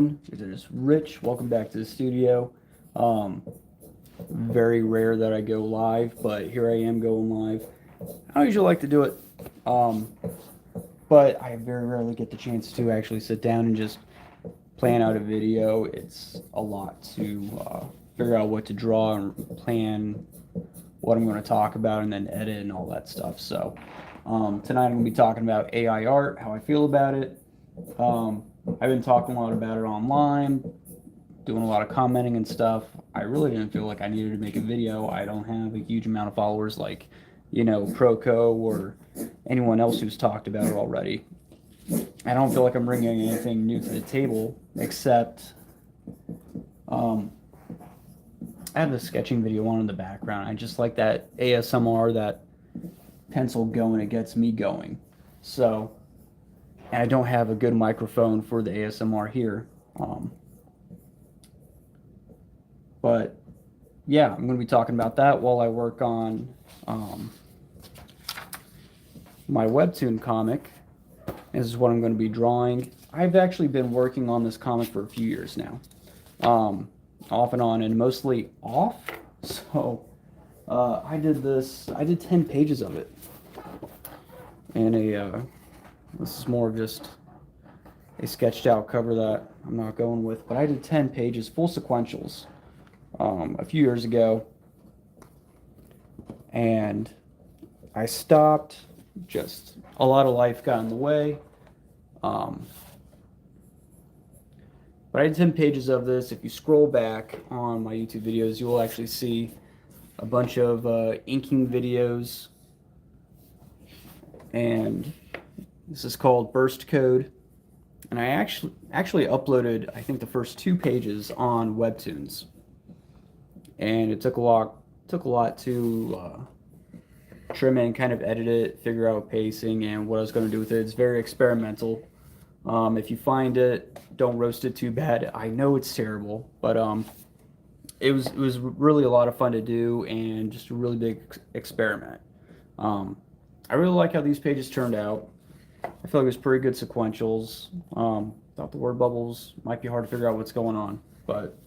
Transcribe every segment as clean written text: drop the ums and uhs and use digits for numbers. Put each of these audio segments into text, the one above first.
It is Rich. Welcome back to the studio. Um, Very rare that I go live, but here I am going live. I don't usually like to do it, um, but I very rarely get the chance to actually sit down and just plan out a video. It's a lot to figure out what to draw and plan what I'm going to talk about and then edit and all that stuff. So tonight I'm going to be talking about AI art, how I feel about it. I've been talking a lot about it online, doing a lot of commenting and stuff. I really didn't feel like I needed to make a video. I don't have a huge amount of followers like, Proco or anyone else who's talked about it already. I don't feel like I'm bringing anything new to the table except I have a sketching video on in the background. I just like that ASMR, that pencil going, it gets me going. So, and I don't have a good microphone for the ASMR here. But yeah, I'm going to be talking about that while I work on my Webtoon comic. This is what I'm going to be drawing. I've actually been working on this comic for a few years now, off and on, and mostly off. So I did 10 pages of it. And this is more of just a sketched out cover that I'm not going with, but I did 10 pages, full sequentials, a few years ago, and I stopped. Just a lot of life got in the way. But I did 10 pages of this. If you scroll back on my YouTube videos, you will actually see a bunch of inking videos, and this is called Burst Code. And I actually uploaded, I think, the first 2 pages on Webtoons, and it took a lot to trim it and kind of edit it, figure out pacing and what I was going to do with it. It's very experimental. If you find it, don't roast it too bad. I know it's terrible, but it was really a lot of fun to do and just a really big experiment. I really like how these pages turned out. I feel like it was pretty good sequentials. Thought the word bubbles might be hard to figure out what's going on, but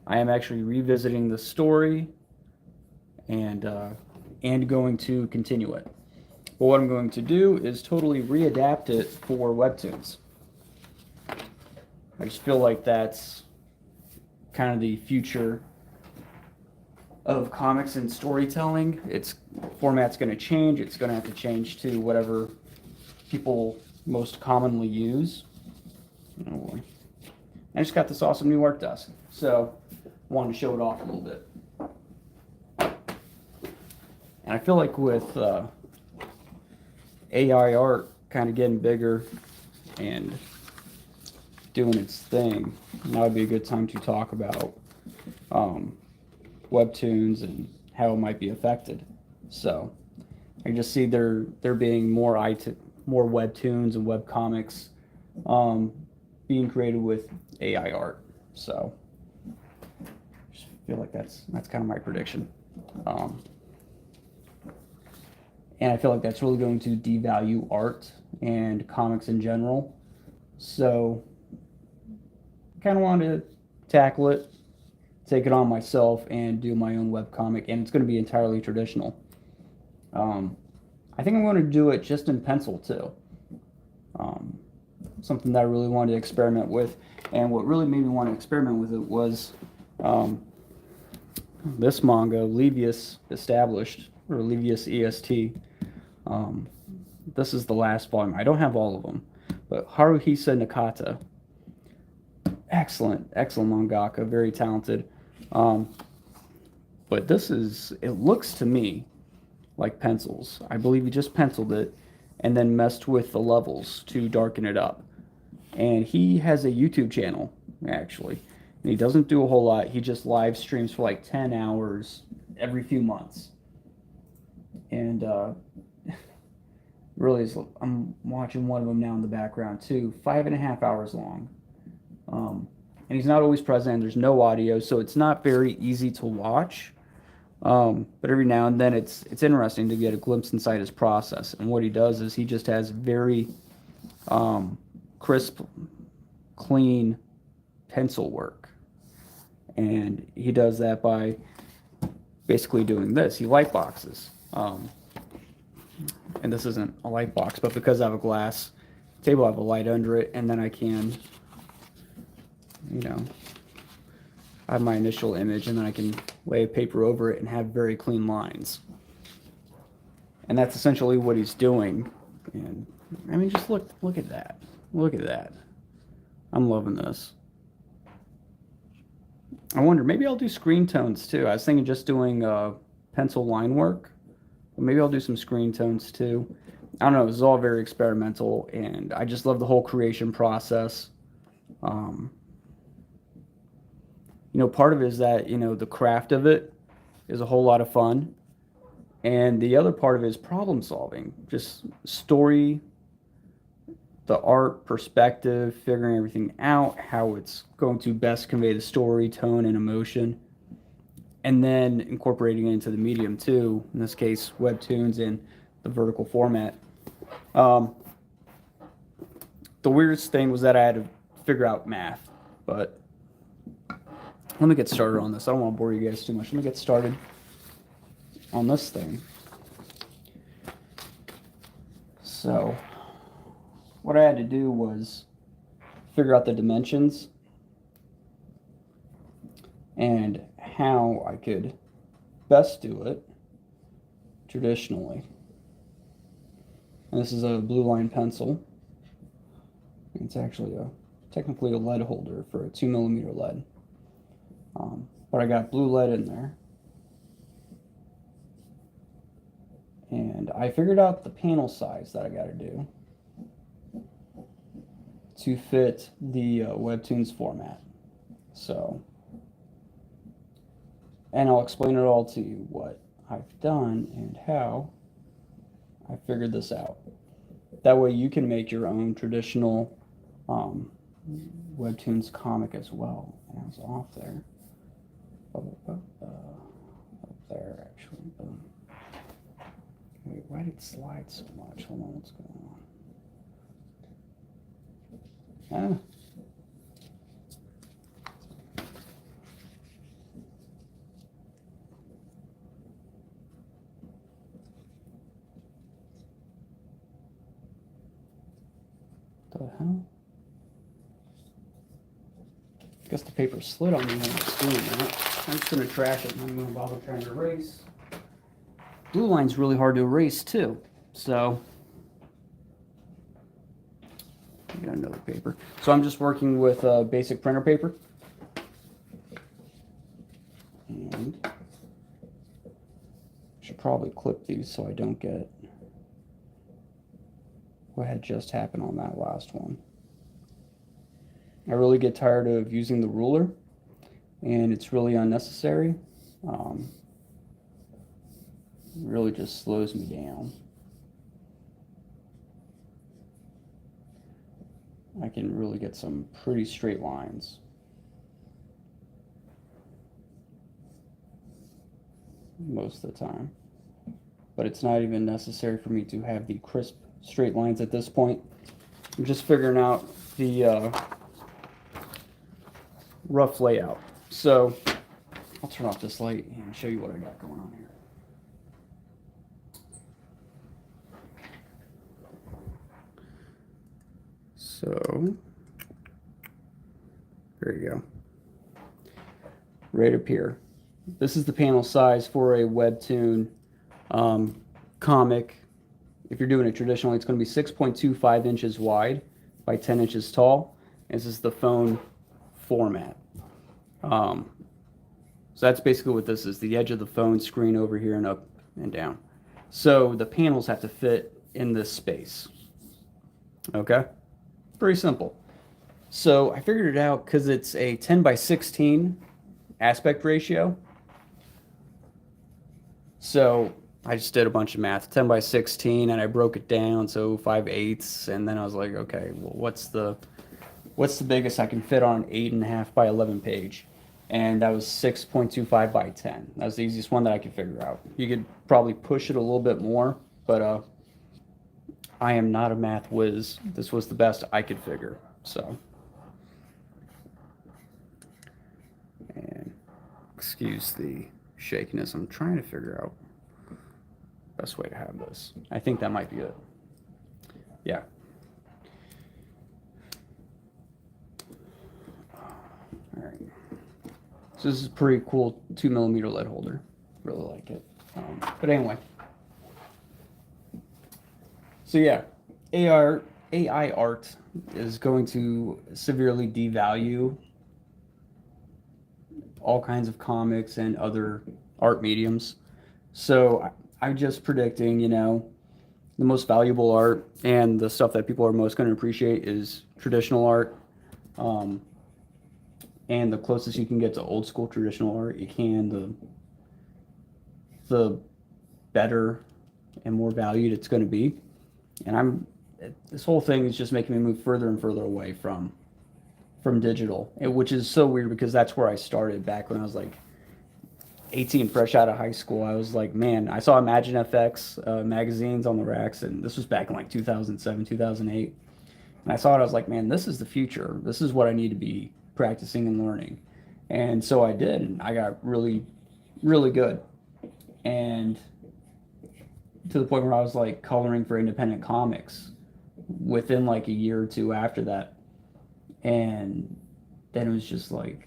I am actually revisiting the story and going to continue it. But what I'm going to do is totally readapt it for Webtoons. I just feel like that's kind of the future of comics and storytelling. Its format's going to change. It's going to have to change to whatever people most commonly use. Oh boy. I just got this awesome new art desk, so I wanted to show it off a little bit. And I feel like with AI art kind of getting bigger and doing its thing, now would be a good time to talk about Webtoons and how it might be affected. So I just see there being more Webtoons and webcomics being created with AI art. So I just feel like that's kind of my prediction. And I feel like that's really going to devalue art and comics in general. So I kind of want to tackle it, take it on myself, and do my own webcomic, and it's going to be entirely traditional. I think I'm going to do it just in pencil too. Something that I really wanted to experiment with, and what really made me want to experiment with it was this manga, Levius Established, or Levius EST. This is the last volume. I don't have all of them, but Haruhisa Nakata, excellent mangaka, very talented. But it looks to me like pencils. I believe he just penciled it and then messed with the levels to darken it up. And he has a YouTube channel, actually. And he doesn't do a whole lot. He just live streams for like 10 hours every few months. And really, I'm watching one of them now in the background too, 5.5 hours long. And he's not always present, and there's no audio, so it's not very easy to watch. But every now and then it's interesting to get a glimpse inside his process. And what he does is he just has very crisp, clean pencil work. And he does that by basically doing this. He light boxes. And this isn't a light box, but because I have a glass table, I have a light under it, and then I can, I have my initial image, and then I can lay a paper over it and have very clean lines. And that's essentially what he's doing. And I mean, just look at that. Look at that. I'm loving this. I wonder, maybe I'll do screen tones too. I was thinking just doing pencil line work, but maybe I'll do some screen tones too. I don't know, this is all very experimental, and I just love the whole creation process. Part of it is that, the craft of it is a whole lot of fun. And the other part of it is problem solving, just story, the art, perspective, figuring everything out, how it's going to best convey the story, tone, and emotion, and then incorporating it into the medium too, in this case, Webtoons and the vertical format. The weirdest thing was that I had to figure out math, but let me get started on this. I don't want to bore you guys too much. Let me get started on this thing. So what I had to do was figure out the dimensions and how I could best do it traditionally. And this is a blue line pencil. It's actually technically a lead holder for a 2mm lead. But I got blue lead in there. And I figured out the panel size that I got to do to fit the Webtoons format. So, and I'll explain it all to you, what I've done and how I figured this out. That way you can make your own traditional Webtoons comic as well. And I was off there. Up there, actually. Boom. Wait, why did it slide so much? Hold on, what's going on? The hell? I guess the paper slid on me when I was doing that. I'm just going to trash it. I'm not going to bother trying to erase. Blue line's really hard to erase too. So, I got another paper. So I'm just working with basic printer paper. And I should probably clip these so I don't get what had just happened on that last one. I really get tired of using the ruler, and it's really unnecessary. It really just slows me down. I can really get some pretty straight lines. Most of the time. But it's not even necessary for me to have the crisp straight lines at this point. I'm just figuring out the rough layout. So I'll turn off this light and show you what I got going on here. So there you go. Right up here. This is the panel size for a Webtoon comic. If you're doing it traditionally, it's going to be 6.25 inches wide by 10 inches tall. This is the phone format. So that's basically what this is, the edge of the phone screen over here and up and down. So the panels have to fit in this space. Okay? Pretty simple. So I figured it out because it's a 10:16 aspect ratio. So I just did a bunch of math, 10:16, and I broke it down, so 5/8, and then I was like, okay, well, what's the biggest I can fit on an 8.5 by 11 page? And that was 6.25 by 10. That was the easiest one that I could figure out. You could probably push it a little bit more, but I am not a math whiz. This was the best I could figure. So Excuse the shakiness. I'm trying to figure out the best way to have this. I think that might be it. Yeah. All right. So this is a pretty cool 2mm lead holder. Really like it. But anyway. So yeah, AI art is going to severely devalue all kinds of comics and other art mediums. So I'm just predicting, the most valuable art and the stuff that people are most going to appreciate is traditional art. And the closest you can get to old school traditional art, you can, the better and more valued it's going to be. And this whole thing is just making me move further and further away from digital, which is so weird because that's where I started back when I was like 18, fresh out of high school. I was like, man, I saw Imagine FX magazines on the racks, and this was back in like 2007, 2008. And I saw it, I was like, man, this is the future. This is what I need to be practicing and learning. And so I did, and I got really, really good. And to the point where I was like coloring for independent comics within like a year or two after that. And then it was just like,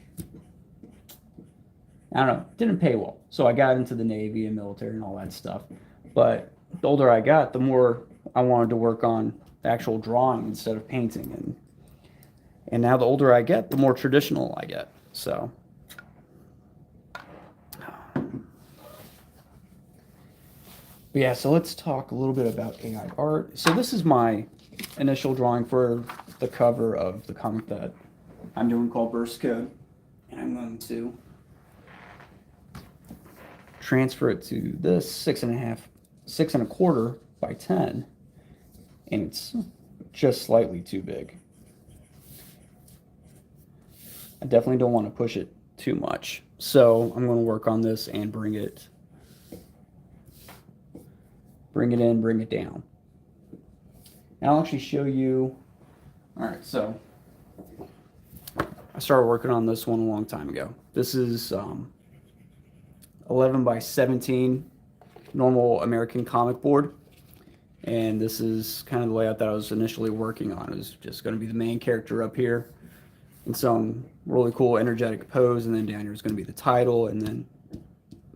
I don't know, didn't pay well. So I got into the Navy and military and all that stuff. But the older I got, the more I wanted to work on actual drawing instead of painting. And now the older I get, the more traditional I get. So but yeah, so let's talk a little bit about AI art. So this is my initial drawing for the cover of the comic that I'm doing called Burst Code. And I'm going to transfer it to this 6.25 by 10. And it's just slightly too big. I definitely don't want to push it too much. So I'm going to work on this and bring it in, bring it down. And I'll actually show you. All right, so I started working on this one a long time ago. This is 11 by 17 normal American comic board. And this is kind of the layout that I was initially working on. It was just going to be the main character up here in some really cool energetic pose, and then down here is going to be the title, and then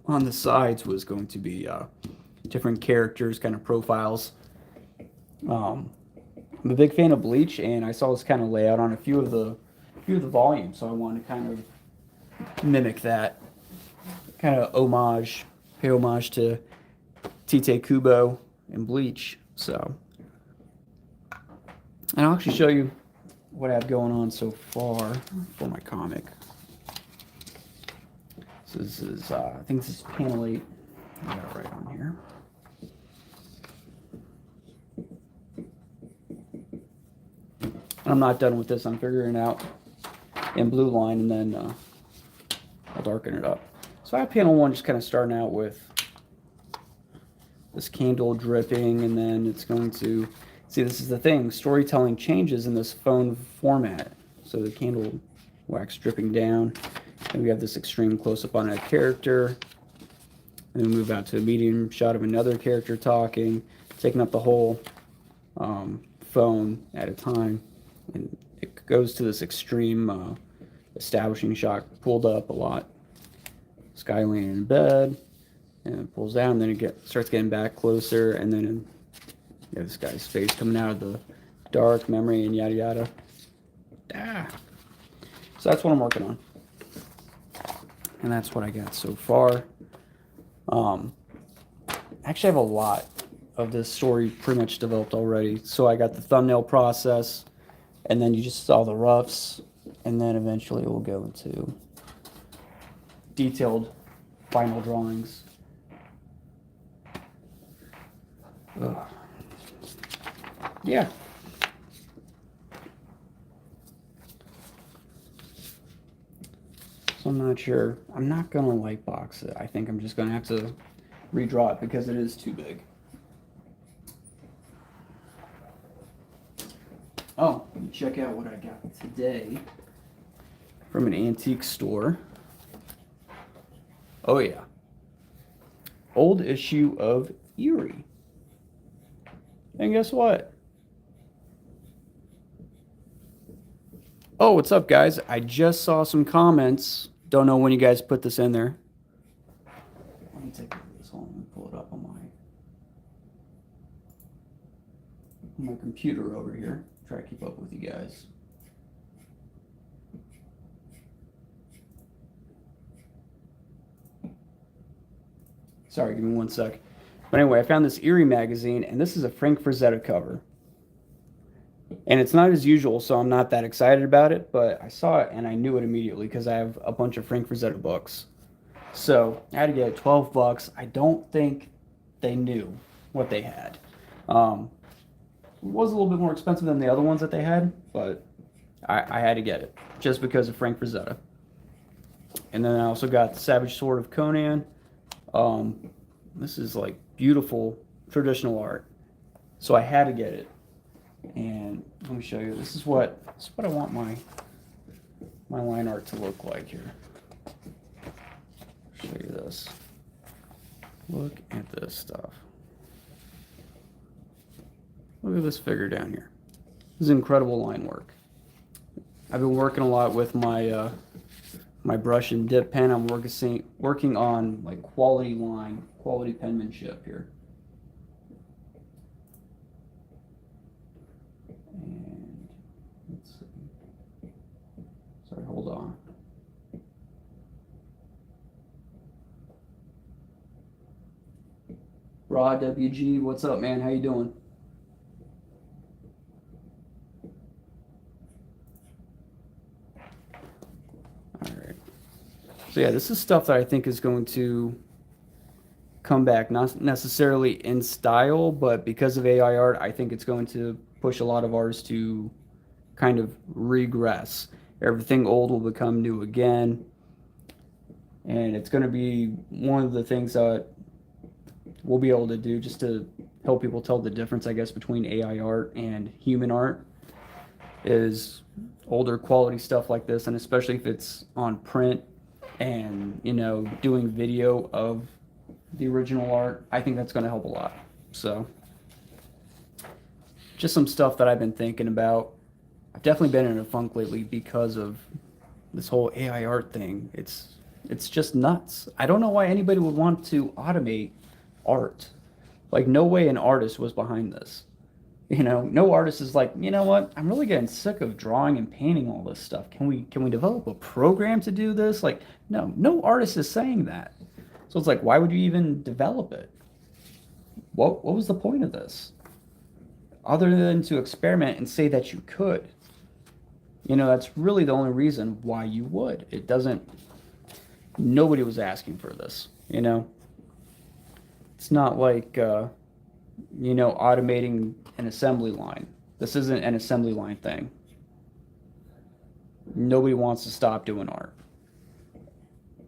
on the sides was going to be different characters, kind of profiles. I'm a big fan of Bleach, and I saw this kind of layout on a few of the volumes, so I wanted to kind of mimic that, kind of pay homage to Tite Kubo and Bleach. So, and I'll actually show you what I have going on so far for my comic. So this is, I think this is panel 8. I got it right on here. I'm not done with this. I'm figuring it out in blue line, and then I'll darken it up. So I have panel 1 just kind of starting out with this candle dripping, and then it's going to, see, this is the thing, storytelling changes in this phone format. So the candle wax dripping down, and we have this extreme close-up on a character, and then we move out to a medium shot of another character talking, taking up the whole phone at a time. And it goes to this extreme establishing shot, pulled up a lot. This guy laying in bed, and it pulls down, and then it starts getting back closer, and then you have this guy's face coming out of the dark memory and yada yada. So that's what I'm working on, and that's what I got so far. Actually, I have a lot of this story pretty much developed already. So I got the thumbnail process, and then you just saw the roughs, and then eventually we'll go into detailed final drawings. Yeah. So I'm not sure. I'm not going to light box it. I think I'm just going to have to redraw it because it is too big. Oh, check out what I got today from an antique store. Oh yeah. Old issue of Eerie. And guess what? Oh, what's up, guys? I just saw some comments. Don't know when you guys put this in there. Let me take this home and pull it up on my computer over here. Try to keep up with you guys. Sorry, give me one sec. But anyway, I found this Eerie magazine, and this is a Frank Frazetta cover. And it's not as usual, so I'm not that excited about it, but I saw it and I knew it immediately because I have a bunch of Frank Frazetta books. So I had to get it, 12 bucks. I don't think they knew what they had. It was a little bit more expensive than the other ones that they had, but I had to get it just because of Frank Frazetta. And then I also got the Savage Sword of Conan. This is like beautiful traditional art, so I had to get it. And let me show you. This is what I want my line art to look like here. Show you this. Look at this stuff. Look at this figure down here. This is incredible line work. I've been working a lot with my my brush and dip pen. I'm working on like quality penmanship here. And let's see. Sorry, hold on. Rod WG, what's up, man? How you doing? All right. So yeah, this is stuff that I think is going to come back, not necessarily in style, but because of AI art, I think it's going to push a lot of artists to kind of regress. Everything old will become new again. And it's going to be one of the things that we'll be able to do just to help people tell the difference, I guess, between AI art and human art is older quality stuff like this. And especially if it's on print and, you know, doing video of the original art, I think that's going to help a lot. So just some stuff that I've been thinking about. I've definitely been in a funk lately because of this whole AI art thing. It's just nuts. I don't know why anybody would want to automate art. Like, no way an artist was behind this. You know, no artist is like, you know what? I'm really getting sick of drawing and painting all this stuff. Can we develop a program to do this? Like, no artist is saying that. So it's like, why would you even develop it? What was the point of this? Other than to experiment and say that you could. You know, that's really the only reason why you would. It doesn't, nobody was asking for this, you know? It's not like, you know, automating an assembly line. This isn't an assembly line thing. Nobody wants to stop doing art.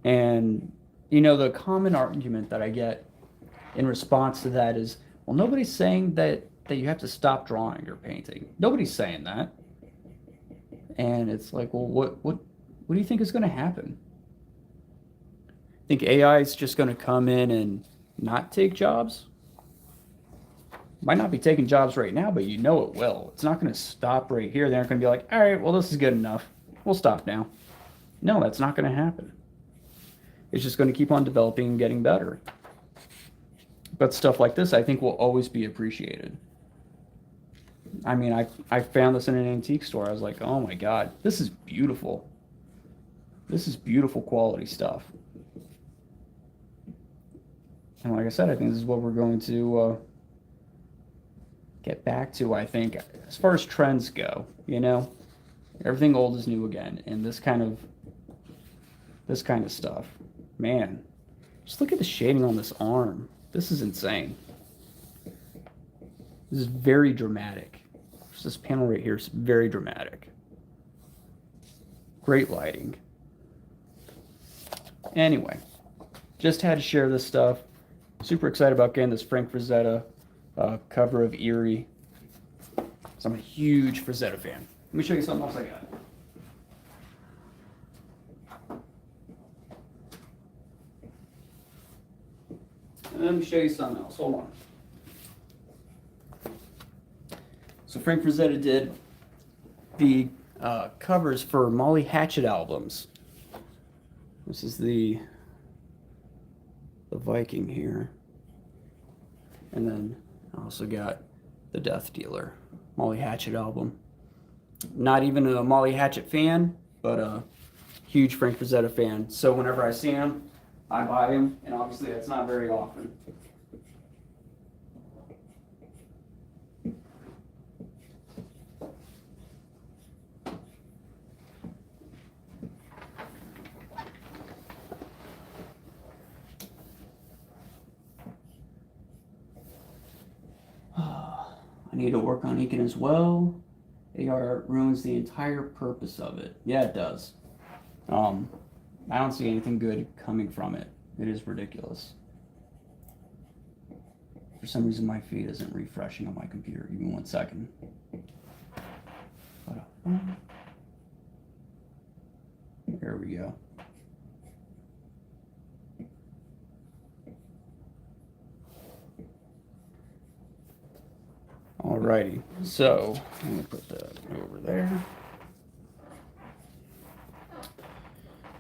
And, you know, the common argument that I get in response to that is, well, nobody's saying that you have to stop drawing or painting. Nobody's saying that. And it's like, well, what do you think is going to happen? Think AI is just going to come in and not take jobs? Might not be taking jobs right now, but you know it will. It's not going to stop right here. They're not going to be like, all right, well, this is good enough. We'll stop now. No, that's not going to happen. It's just going to keep on developing and getting better. But stuff like this, I think, will always be appreciated. I mean, I found this in an antique store. I was like, oh my God, this is beautiful. This is beautiful quality stuff. And like I said, I think this is what we're going to get back to, I think, as far as trends go, you know? Everything old is new again. And this kind of stuff. Man, just look at the shading on this arm. This is insane. This is very dramatic. This panel right here is very dramatic. Great lighting. Anyway, just had to share this stuff. Super excited about getting this Frank Frazetta cover of Eerie. So I'm a huge Frazetta fan. Let me show you something else I got. let me show you something else. Hold on. So Frank Frazetta did the covers for Molly Hatchet albums. This is the Viking here. And then I also got the Death Dealer Molly Hatchet album. Not even a Molly Hatchet fan, but a huge Frank Frazetta fan. So whenever I see him, I buy him, and obviously that's not very often. I need to work on inking as well. AR ruins the entire purpose of it. Yeah, it does. I don't see anything good coming from it. It is ridiculous. For some reason, my feed isn't refreshing on my computer. Give me 1 second. There we go. Alrighty, so I'm gonna put that over there.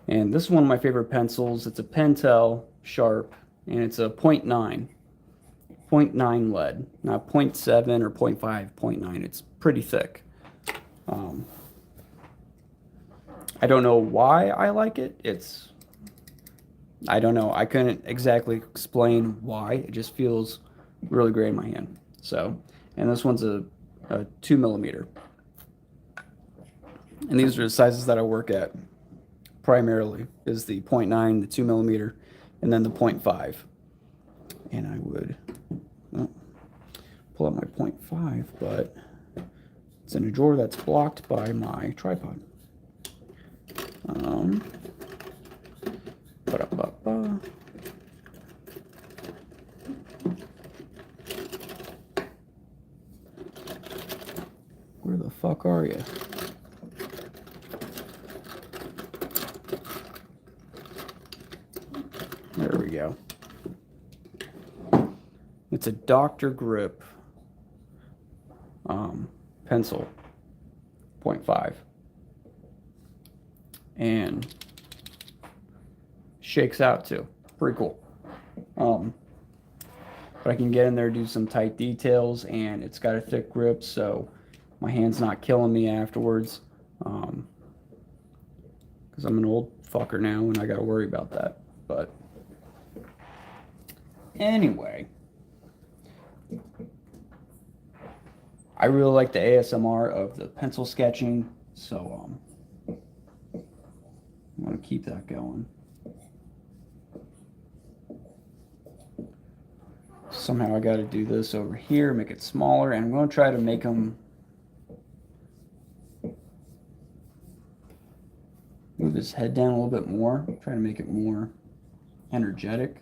And this is one of my favorite pencils. It's a Pentel Sharp, and it's a 0.9 lead, not 0.7 or 0.5, 0.9. It's pretty thick. I don't know why I like it. I don't know. I couldn't exactly explain why. It just feels really great in my hand. So, and this one's a 2mm. And these are the sizes that I work at primarily, is the 0.9, the 2mm, and then the 0.5. And I would pull out my 0.5, but it's in a drawer that's blocked by my tripod. Where the fuck are you? There we go. It's a Dr. Grip pencil, 0.5. And shakes out too. Pretty cool. But I can get in there, do some tight details, and it's got a thick grip, so my hand's not killing me afterwards. Because I'm an old fucker now, and I got to worry about that. But anyway, I really like the ASMR of the pencil sketching, so I'm going to keep that going. Somehow I got to do this over here, make it smaller, and I'm going to try to make them move his head down a little bit more, try to make it more energetic.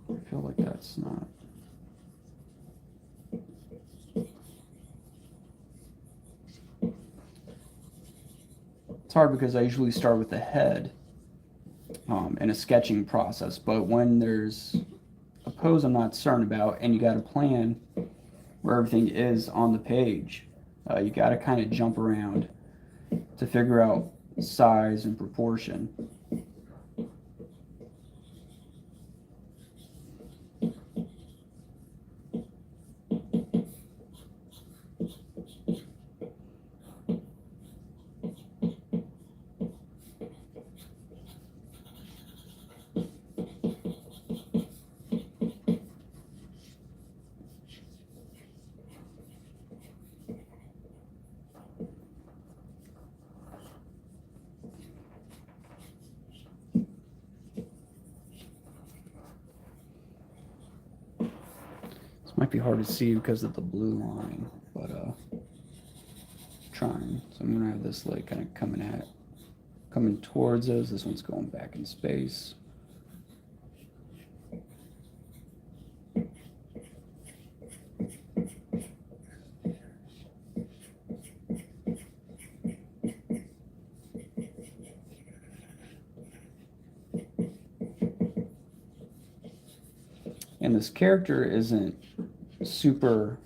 I feel like that's not. It's hard because I usually start with the head in a sketching process, but when there's a pose I'm not certain about and you got a plan where everything is on the page, you got to kind of jump around to figure out size and proportion. Might be hard to see because of the blue line, but trying. So I'm gonna have this like kind of coming towards us. This one's going back in space. And this character isn't super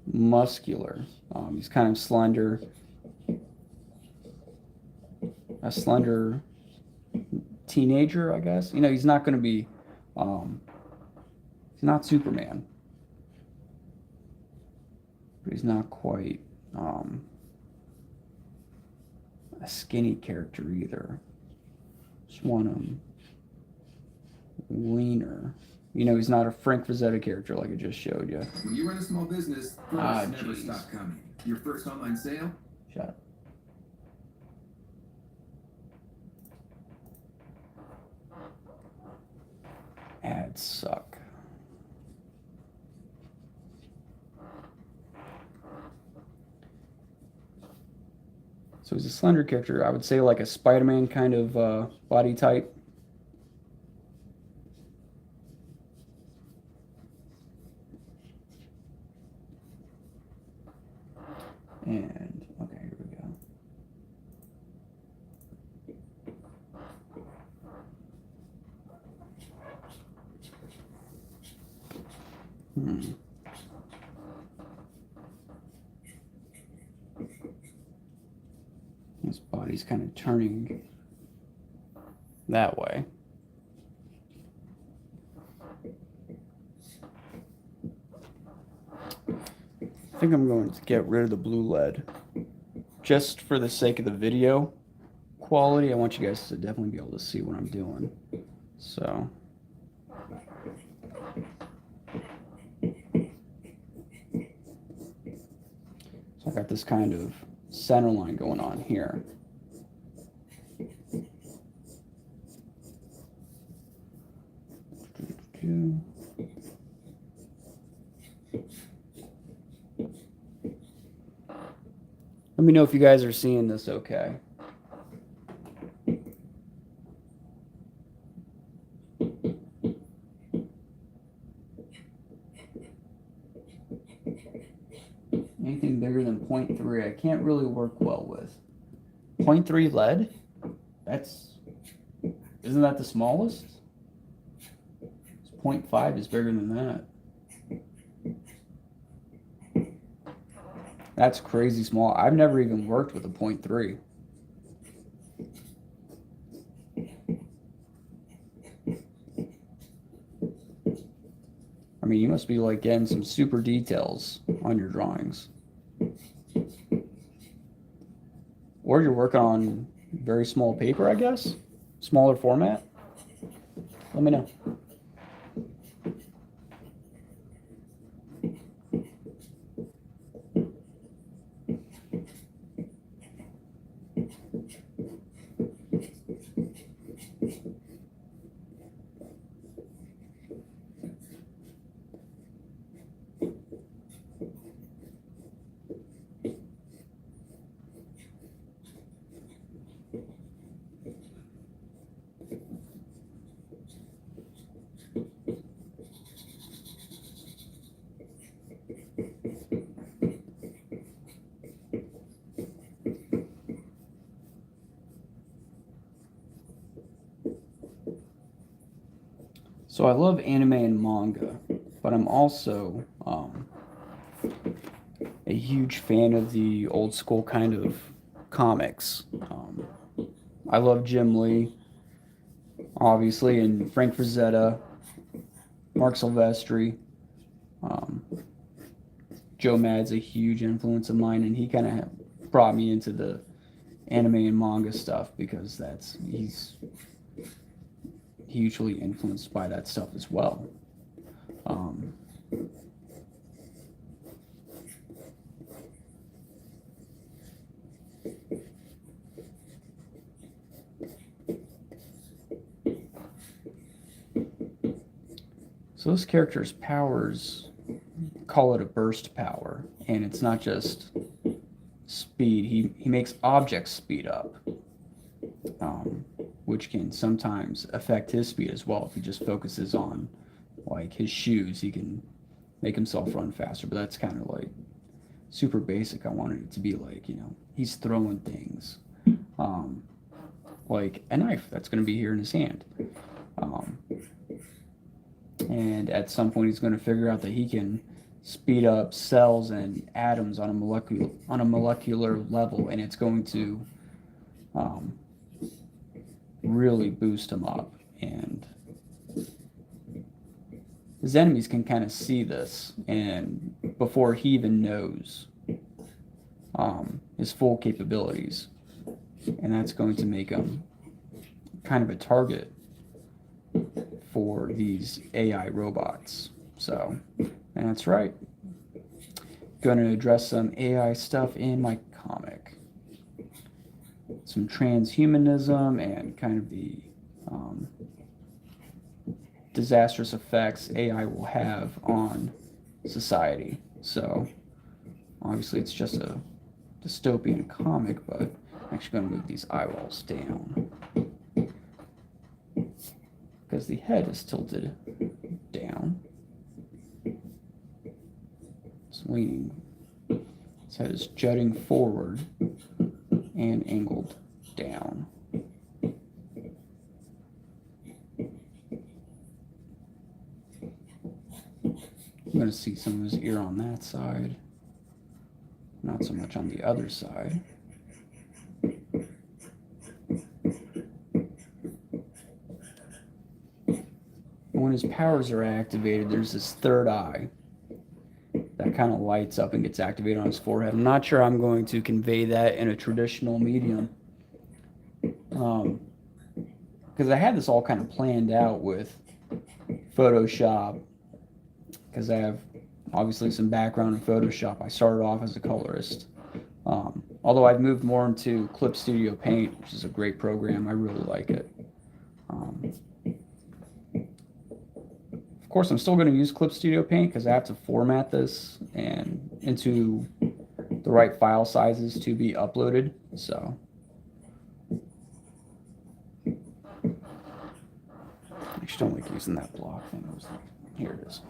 muscular. He's kind of slender, a slender teenager, I guess. You know, he's not going to be, he's not Superman, but he's not quite a skinny character either. Just want him leaner. You know, he's not a Frank Frazetta character like I just showed you. When you run a small business, thoughts never stop coming. Your first online sale? Shut up. Ads suck. So he's a slender character. I would say like a Spider-Man kind of body type. And, okay, here we go. His body's kind of turning that way. I think I'm going to get rid of the blue lead just for the sake of the video quality. I want you guys to definitely be able to see what I'm doing. So I got this kind of center line going on here. Let me know if you guys are seeing this okay. Anything bigger than 0.3 I can't really work well with. 0.3 lead? Isn't that the smallest? 0.5 is bigger than that. That's crazy small. I've never even worked with a 0.3. I mean, you must be like getting some super details on your drawings. Or you're working on very small paper, I guess? Smaller format? Let me know. So I love anime and manga, but I'm also a huge fan of the old school kind of comics. I love Jim Lee, obviously, and Frank Frazetta, Mark Silvestri. Joe Mad's a huge influence of mine, and he kind of brought me into the anime and manga stuff because he's hugely influenced by that stuff as well. So this character's powers, call it a burst power, and it's not just speed. He makes objects speed up, which can sometimes affect his speed as well. If he just focuses on like his shoes, he can make himself run faster, but that's kind of like super basic. I wanted it to be like, you know, he's throwing things, like a knife that's going to be here in his hand. and at some point he's going to figure out that he can speed up cells and atoms on a molecular level, and it's going to really boost him up. And his enemies can kind of see this, and before he even knows his full capabilities, and that's going to make him kind of a target for these AI robots. So, and that's right. Going to address some AI stuff in my comic. Some transhumanism and kind of the disastrous effects AI will have on society. So, obviously it's just a dystopian comic, but I'm actually going to move these eye walls down because the head is tilted down. It's leaning. His head is jutting forward and angled down. I'm going to see some of his ear on that side, not so much on the other side. When his powers are activated, there's this third eye that kind of lights up and gets activated on his forehead. I'm not sure I'm going to convey that in a traditional medium, because I had this all kind of planned out with Photoshop, because I have obviously some background in Photoshop. I started off as a colorist, although I've moved more into Clip Studio Paint, which is a great program. I really like it. Of course, I'm still going to use Clip Studio Paint because I have to format this and into the right file sizes to be uploaded. So I just don't like using that block thing. Here it is.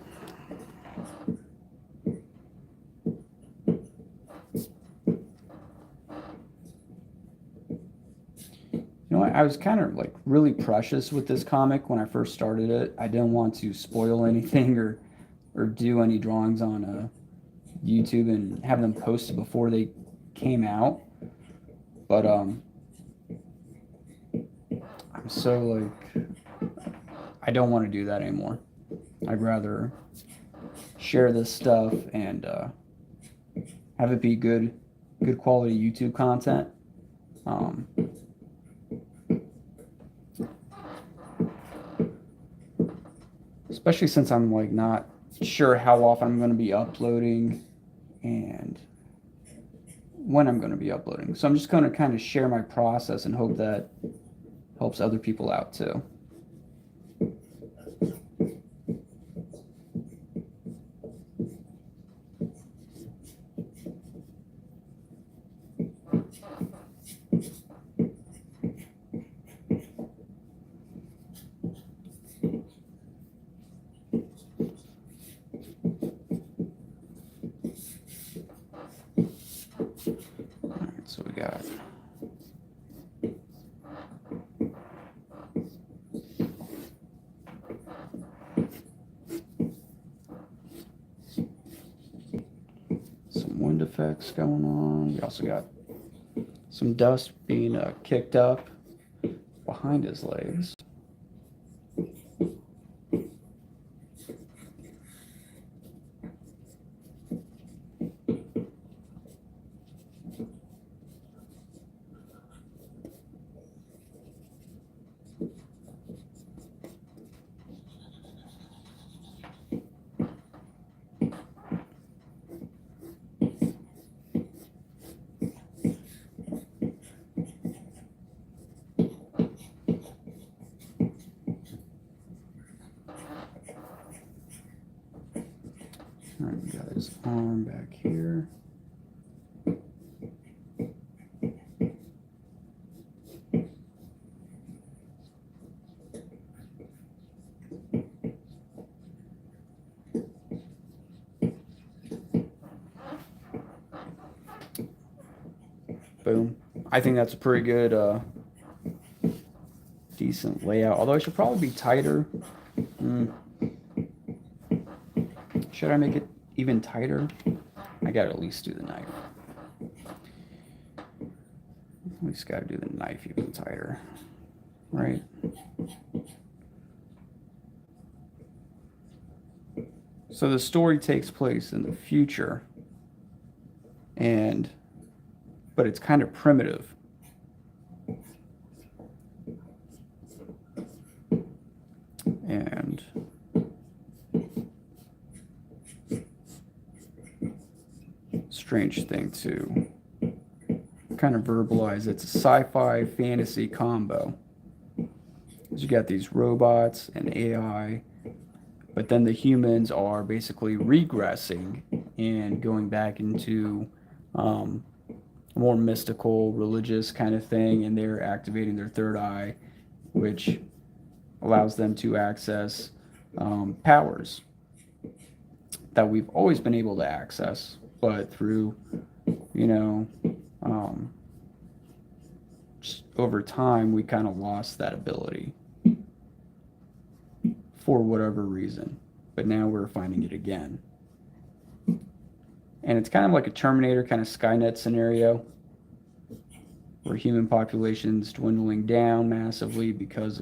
You know what? I was kind of like really precious with this comic when I first started it. I didn't want to spoil anything or do any drawings on YouTube and have them posted before they came out. But I'm so like, I don't want to do that anymore. I'd rather share this stuff and have it be good quality YouTube content. Especially since I'm like not sure how often I'm going to be uploading and when I'm going to be uploading. So I'm just going to kind of share my process and hope that helps other people out too. So we got some wind effects going on. We also got some dust being kicked up behind his legs. All right, we got his arm back here. Boom. I think that's a pretty good, decent layout. Although it should probably be tighter. should I make it even tighter? I gotta at least do the knife. At least gotta do the knife even tighter, right? So the story takes place in the future, but it's kind of primitive. And strange thing to kind of verbalize, it's a sci-fi fantasy combo. You got these robots and AI, but then the humans are basically regressing and going back into a more mystical, religious kind of thing, and they're activating their third eye, which allows them to access powers that we've always been able to access, but through, you know, just over time, we kind of lost that ability for whatever reason, but now we're finding it again. And it's kind of like a Terminator kind of Skynet scenario where human population's dwindling down massively because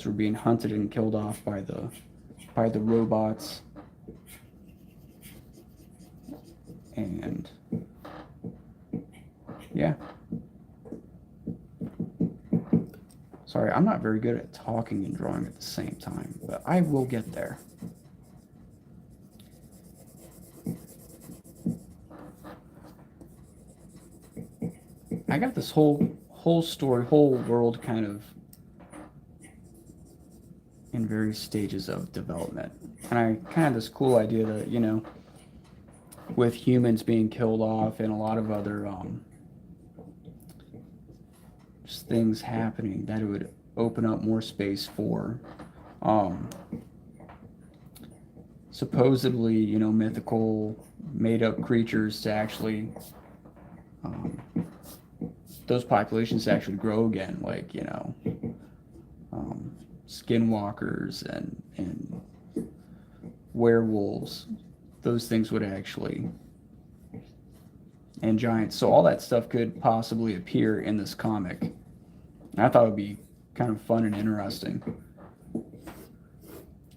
we're being hunted and killed off by the robots. And yeah. Sorry, I'm not very good at talking and drawing at the same time, but I will get there. I got this whole story, whole world kind of in various stages of development. And I kind of have this cool idea that, you know, with humans being killed off and a lot of other just things happening, that it would open up more space for supposedly, you know, mythical made-up creatures to actually those populations to actually grow again, like, you know, skinwalkers and werewolves. Those things would actually, and giants. So all that stuff could possibly appear in this comic. And I thought it would be kind of fun and interesting.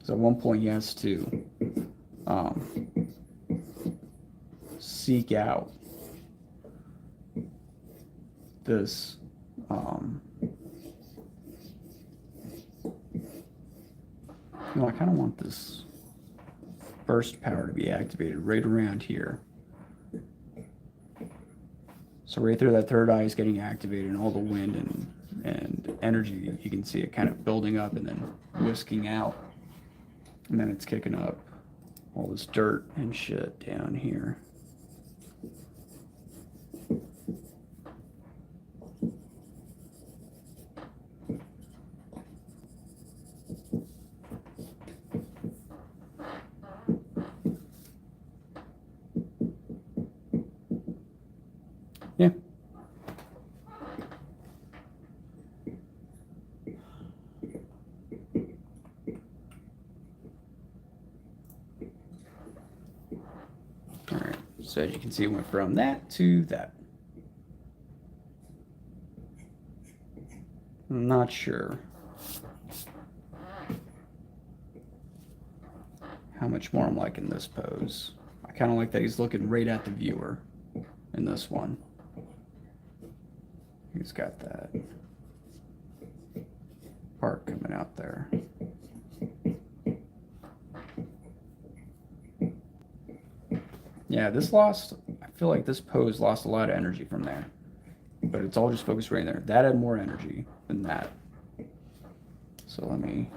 So at one point he has to seek out this you know, I kind of want this burst power to be activated right around here. So right there, that third eye is getting activated, and all the wind and energy, you can see it kind of building up and then whisking out. And then it's kicking up all this dirt and shit down here. Yeah. All right. So as you can see, it went from that to that. I'm not sure how much more I'm liking this pose. I kind of like that he's looking right at the viewer in this one. He's got that part coming out there. Yeah, this lost, I feel like this pose lost a lot of energy from there. But it's all just focused right in there. That had more energy than that. So let me...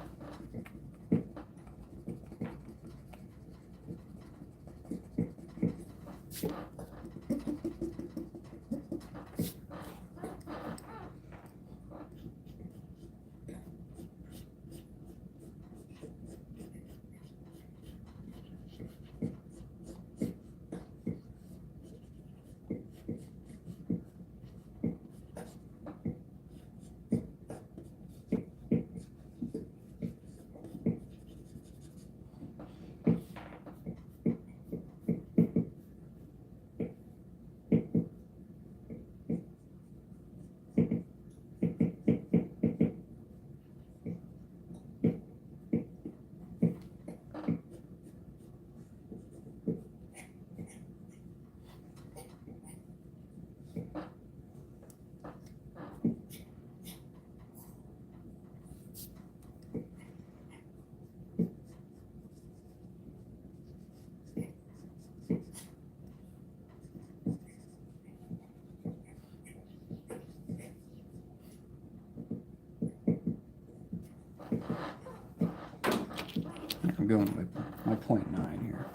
going with my 0.9 here.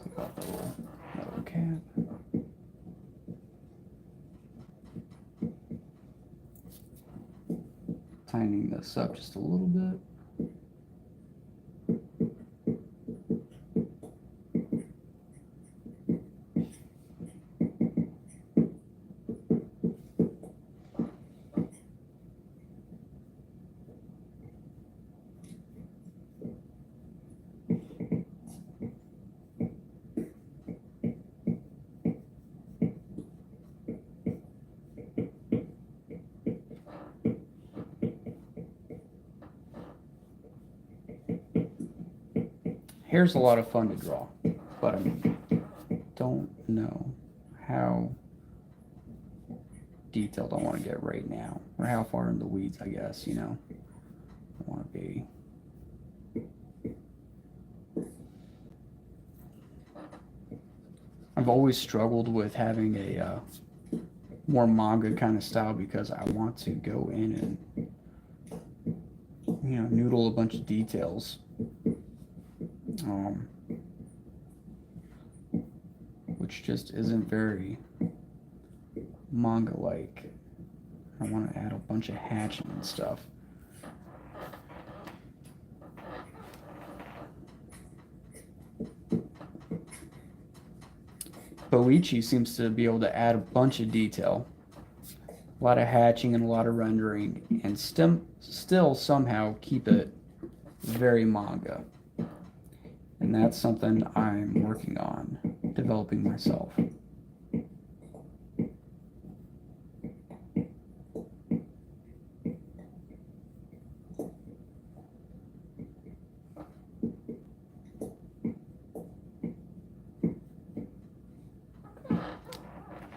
Take off the little metal cap. Tightening this up just a little bit. Hair's a lot of fun to draw, but I don't know how detailed I want to get right now, or how far in the weeds, I guess, you know, I want to be. I've always struggled with having a more manga kind of style because I want to go in and, you know, noodle a bunch of details. Which just isn't very manga-like. I want to add a bunch of hatching and stuff. Boichi seems to be able to add a bunch of detail, a lot of hatching and a lot of rendering, and still somehow keep it very manga. And that's something I'm working on developing myself. I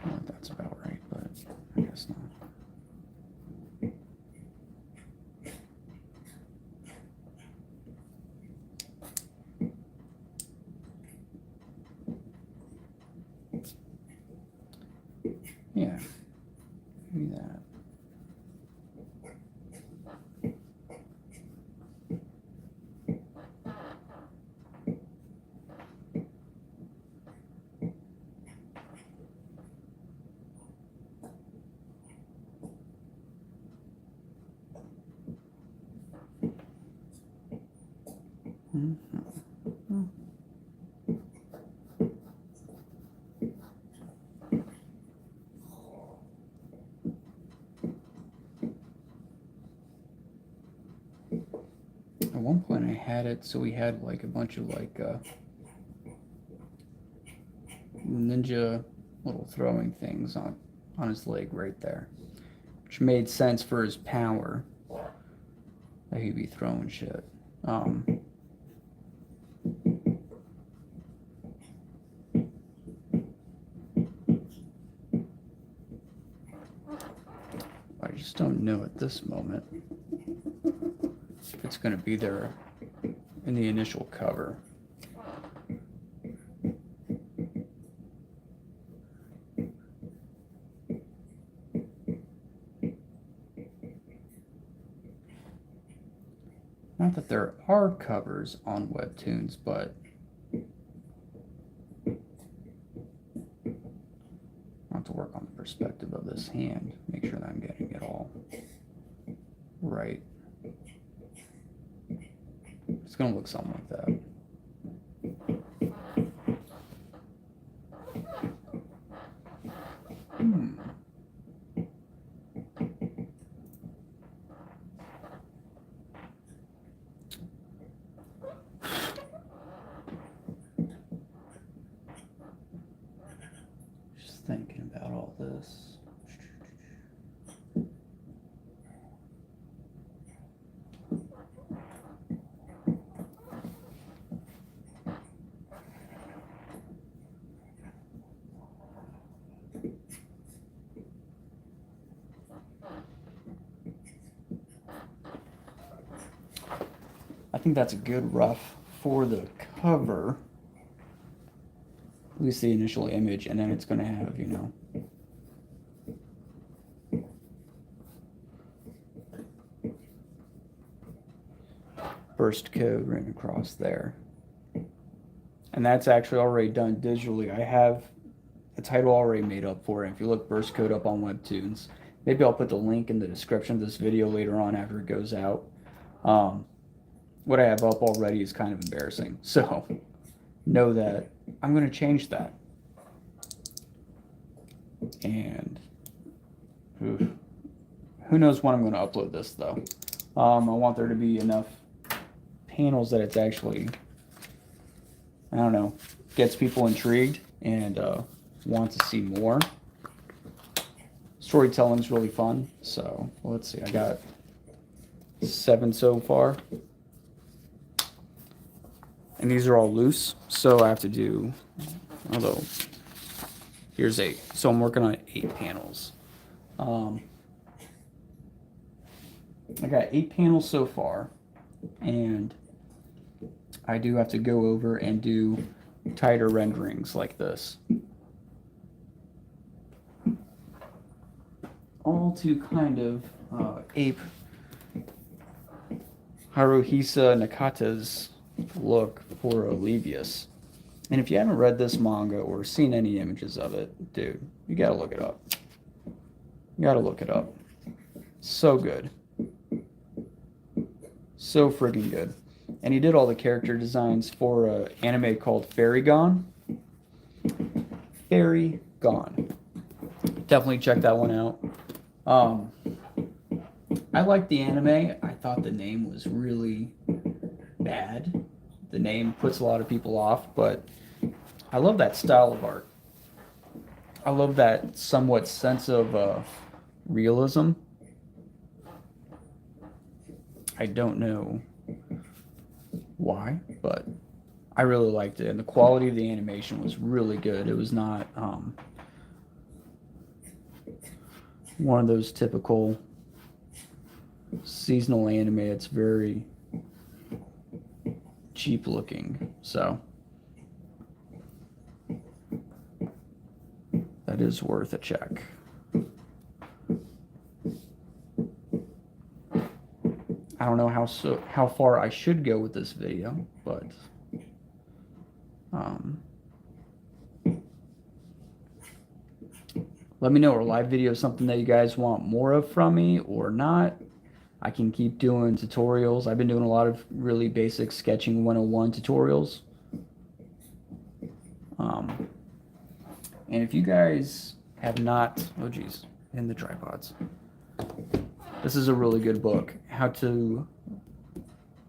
don't think that's about right, but I guess not. Yeah, maybe that. At one point I had it so we had like a bunch of like ninja little throwing things on his leg right there, which made sense for his power, that he'd be throwing shit. I just don't know at this moment if it's going to be there in the initial cover. Not that there are covers on Webtoons, but I have to work on the perspective of this hand, make sure that I'm getting it all right. It's going to look something like that. Just thinking about all this. I think that's a good rough for the cover, at least the initial image, and then it's going to have, you know, burst code written across there. And that's actually already done digitally. I have a title already made up for it. If you look burst code up on Webtoons, maybe I'll put the link in the description of this video later on after it goes out. What I have up already is kind of embarrassing. So know that I'm going to change that. And who knows when I'm going to upload this, though. I want there to be enough panels that it's actually, I don't know, gets people intrigued and want to see more. Storytelling's really fun. So let's see, I got 7 so far. And these are all loose, so I have to do, although, here's 8. So I'm working on 8 panels. I got 8 panels so far, and I do have to go over and do tighter renderings like this. All to kind of ape Haruhisa Nakata's look for Olevius. And if you haven't read this manga or seen any images of it, dude, you gotta look it up. You gotta look it up. So good. So friggin' good. And he did all the character designs for an anime called Fairy Gone. Fairy Gone. Definitely check that one out. I liked the anime. I thought the name was really bad. The name puts a lot of people off, but I love that style of art. I love that somewhat sense of realism. I don't know why, but I really liked it. And the quality of the animation was really good. It was not one of those typical seasonal anime. It's very cheap looking. So that is worth a check. I don't know how far I should go with this video, but let me know, are live videos something that you guys want more of from me or not? I can keep doing tutorials. I've been doing a lot of really basic sketching 101 tutorials. And if you guys have not, oh geez, in the tripods. This is a really good book, How to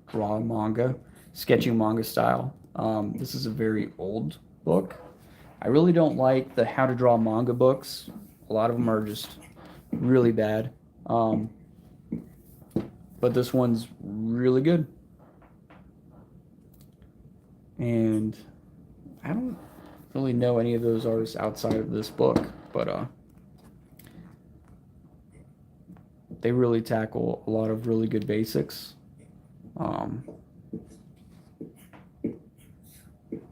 Draw Manga, Sketching Manga Style. This is a very old book. I really don't like the How to Draw Manga books. A lot of them are just really bad. But this one's really good. And I don't really know any of those artists outside of this book, but they really tackle a lot of really good basics.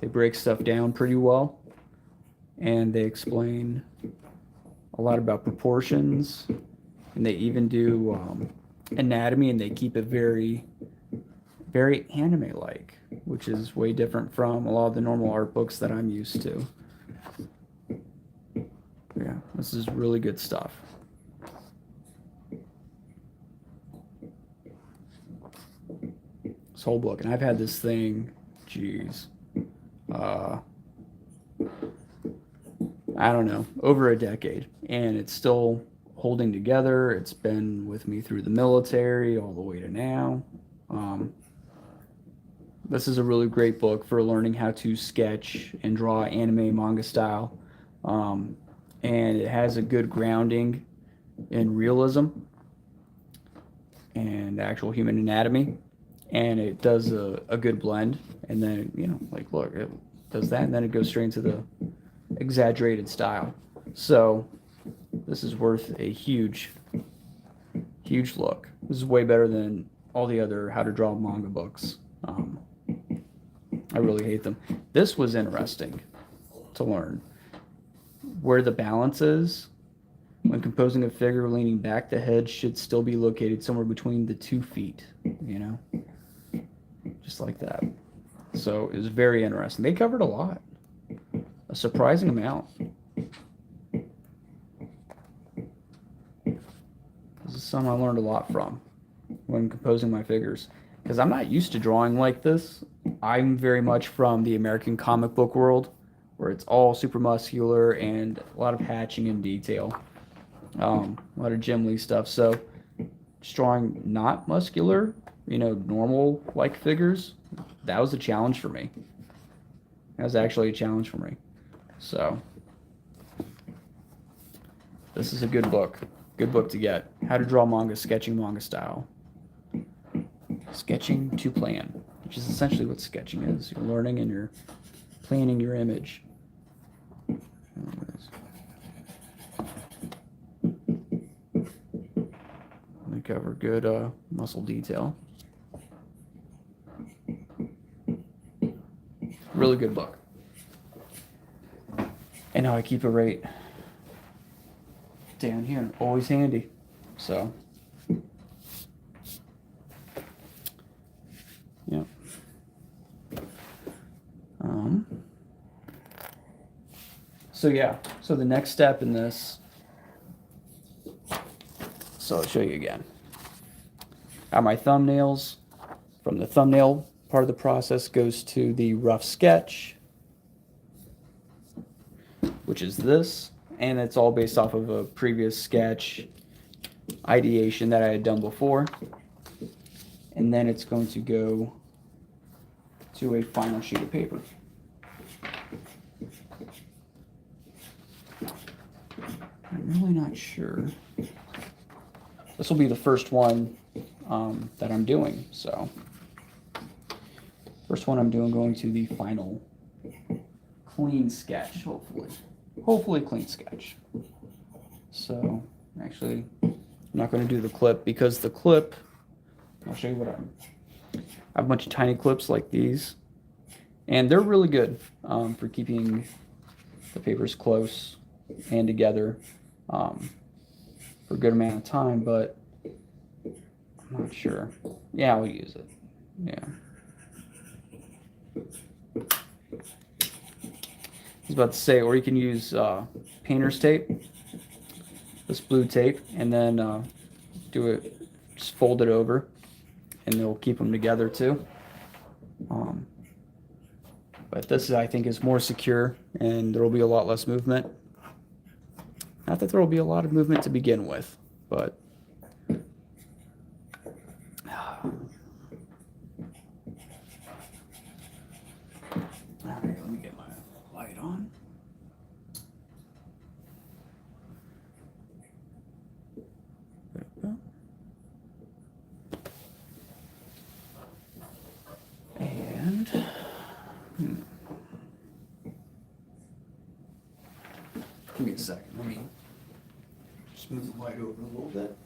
They break stuff down pretty well, and they explain a lot about proportions, and they even do anatomy, and they keep it very, very anime-like, which is way different from a lot of the normal art books that I'm used to. Yeah, this is really good stuff. This whole book, and I've had this thing, geez, I don't know, over a decade, and it's still holding together. It's been with me through the military all the way to now. This is a really great book for learning how to sketch and draw anime manga style, and it has a good grounding in realism and actual human anatomy, and it does a good blend. And then, you know, like, look, it does that, and then it goes straight into the exaggerated style. So this is worth a huge look. This is way better than all the other how to draw manga books. I really hate them. This was interesting to learn where the balance is. When composing a figure leaning back, the head should still be located somewhere between the 2 feet, you know? just like that. So it was very interesting. They covered a lot, a surprising amount. This is something I learned a lot from when composing my figures, because I'm not used to drawing like this. I'm very much from the American comic book world, where it's all super muscular and a lot of hatching and detail, a lot of Jim Lee stuff. So just drawing not muscular, normal like figures, that was a challenge for me. That was actually a challenge for me. So this is a good book. Good book to get. How to Draw Manga, Sketching Manga Style. Sketching to plan, which is essentially what sketching is. You're learning and you're planning your image. They cover good muscle detail. Really good book. And now I keep it right down here, always handy. So, yep. So yeah, so the next step in this, so I'll show you again. I have my thumbnails. From the thumbnail part of the process goes to the rough sketch, which is this, and it's all based off of a previous sketch ideation that I had done before. And then it's going to go to a final sheet of paper. I'm really not sure. This will be the first one that I'm doing. So, first one I'm doing, going to the final clean sketch, hopefully. Hopefully clean sketch. So, actually, I'm not going to do the clip, because the clip, I'll show you what I have a bunch of tiny clips like these, and they're really good for keeping the papers close and together for a good amount of time, but I'm not sure. Yeah, I'll use it. Yeah. I was about to say, or you can use painter's tape, this blue tape, and then do it, just fold it over, and it'll keep them together too. But this, I think, is more secure, and there will be a lot less movement. Not that there will be a lot of movement to begin with, but all right, let me get my light on. And give me a second. Let me just move the light over a little bit.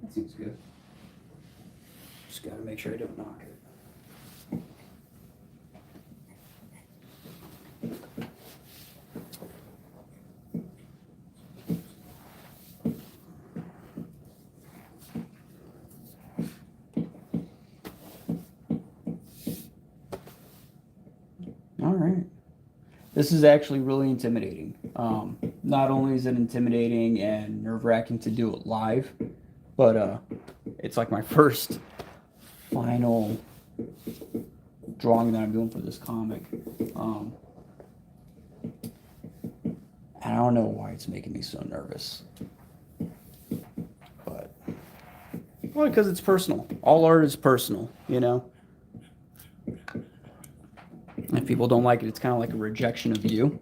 That seems good. Just got to make sure I don't knock it. All right. This is actually really intimidating. Not only is it intimidating and nerve-wracking to do it live, but it's like my first final drawing that I'm doing for this comic. And I don't know why it's making me so nervous. But, well, because it's personal. All art is personal, you know? If people don't like it, it's kind of like a rejection of you.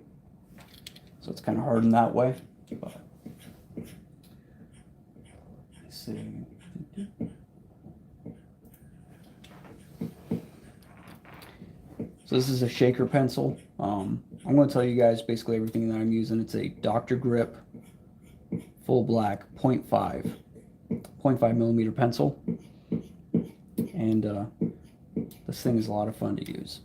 So it's kind of hard in that way. But, let's see. So this is a shaker pencil. I'm going to tell you guys basically everything that I'm using. It's a Dr. Grip full black 0.5. 0.5 millimeter pencil, and this thing is a lot of fun to use.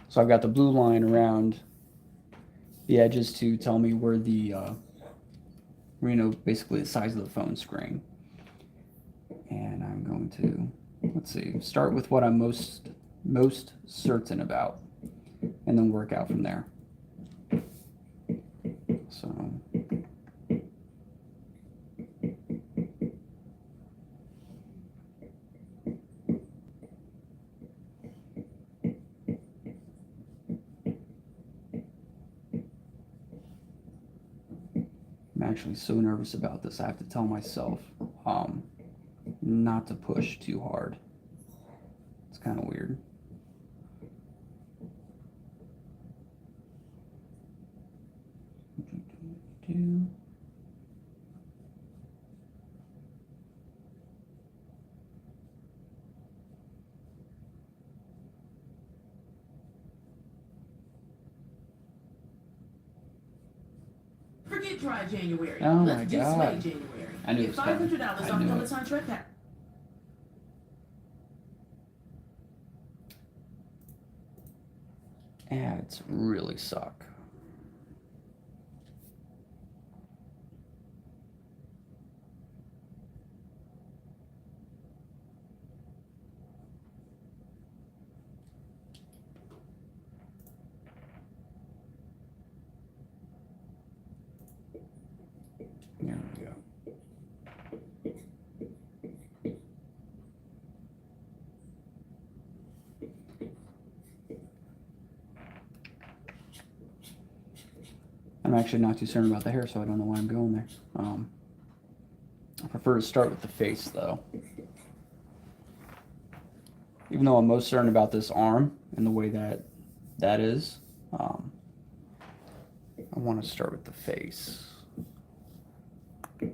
So I've got the blue line around the edges to tell me where the basically the size of the phone screen. And I'm going to, let's see, start with what I'm most certain about, and then work out from there. So I'm actually so nervous about this. I have to tell myself not to push too hard. It's kind of weird. Forget dry January. Oh my Let's do God. sway January. I knew it Get was coming. $500 I off knew it. Peloton Trek Pack. Ads really suck. There we go. I'm actually not too certain about the hair, so I don't know why I'm going there. I prefer to start with the face, though. Even though I'm most certain about this arm and the way that is, I want to start with the face. Okay.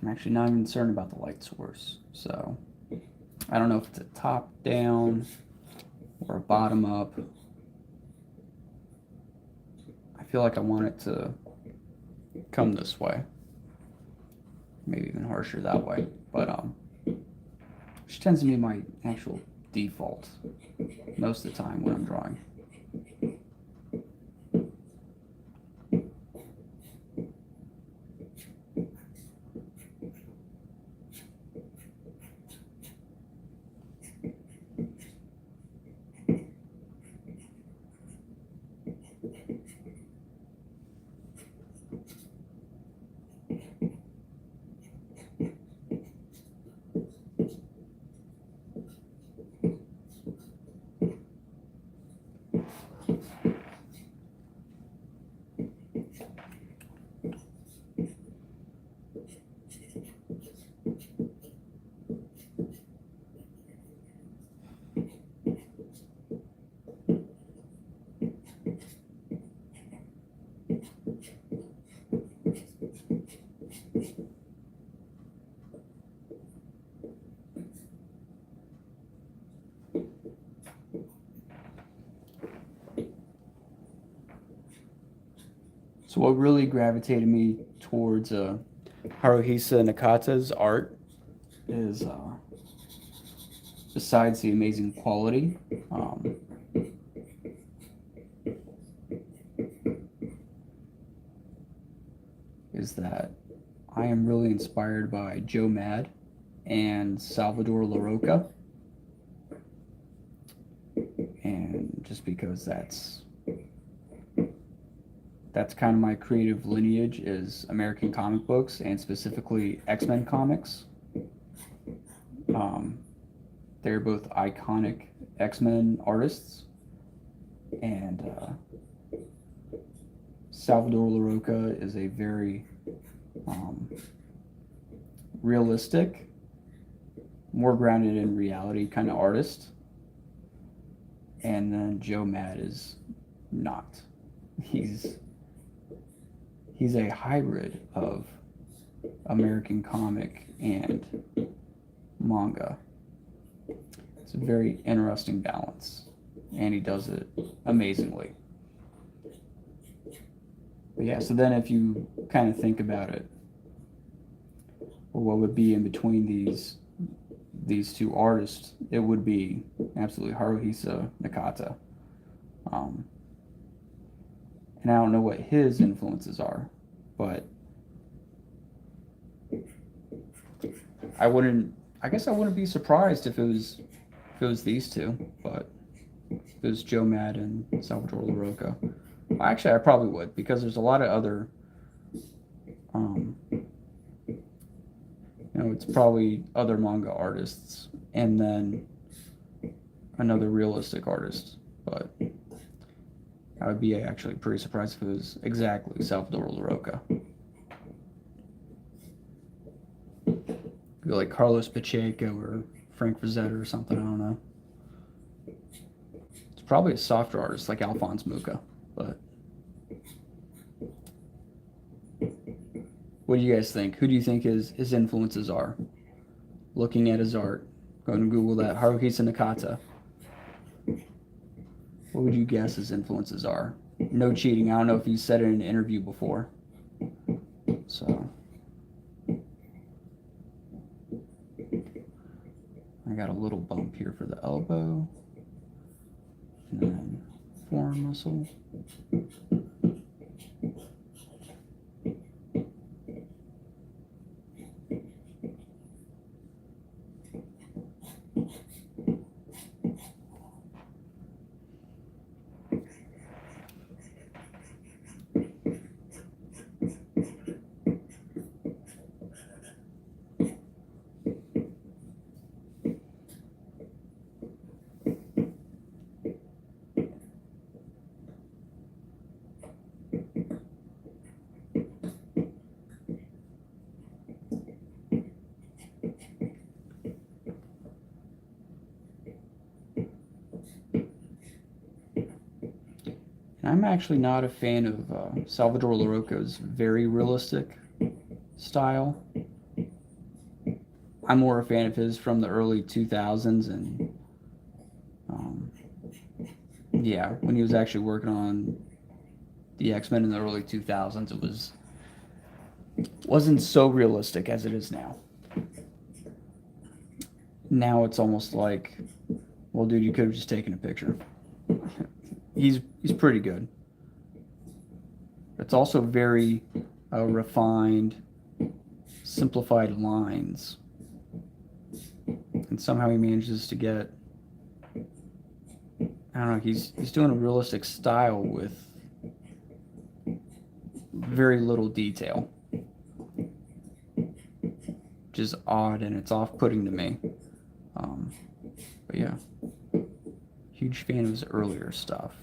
I'm actually not even concerned about the light source, so I don't know if it's a top down or a bottom up. I feel like I want it to come this way, maybe even harsher that way, but which tends to be my actual default most of the time when I'm drawing. So what really gravitated me towards Haruhisa Nakata's art is, besides the amazing quality, is that I am really inspired by Joe Mad and Salvador LaRocca, and just because that's kind of my creative lineage is American comic books, and specifically X-Men comics. They're both iconic X-Men artists, and Salvador LaRocca is a very realistic more grounded in reality kind of artist. And then Joe Mad is not. He's a hybrid of American comic and manga. It's a very interesting balance, and he does it amazingly. But yeah, so then if you kind of think about it, well, what would be in between these two artists? It would be absolutely Haruhisa Nakata. And I don't know what his influences are, but I guess I wouldn't be surprised if it was these two, but if it was Joe Mad and Salvatore LaRocca. Well, actually, I probably would, because there's a lot of other, it's probably other manga artists and then another realistic artist, but I would be actually pretty surprised if it was exactly Salvatore LaRocca. Be like Carlos Pacheco or Frank Frazetta or something, I don't know. It's probably a softer artist like Alphonse Mucha, but what do you guys think? Who do you think his influences are? Looking at his art, going to Google that, Haruhisa Nakata. What would you guess his influences are? No cheating. I don't know if you said it in an interview before. So I got a little bump here for the elbow. And then forearm muscle. I'm actually not a fan of Salvador Larroca's very realistic style. I'm more a fan of his from the early 2000s, and yeah, when he was actually working on the X-Men in the early 2000s, wasn't so realistic as it is now. Now it's almost like, well, dude, you could have just taken a picture. He's pretty good. It's also very refined, simplified lines, and somehow he manages to get, I don't know, he's doing a realistic style with very little detail, which is odd and it's off-putting to me. But yeah, huge fan of his earlier stuff.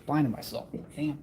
blinded myself. Damn.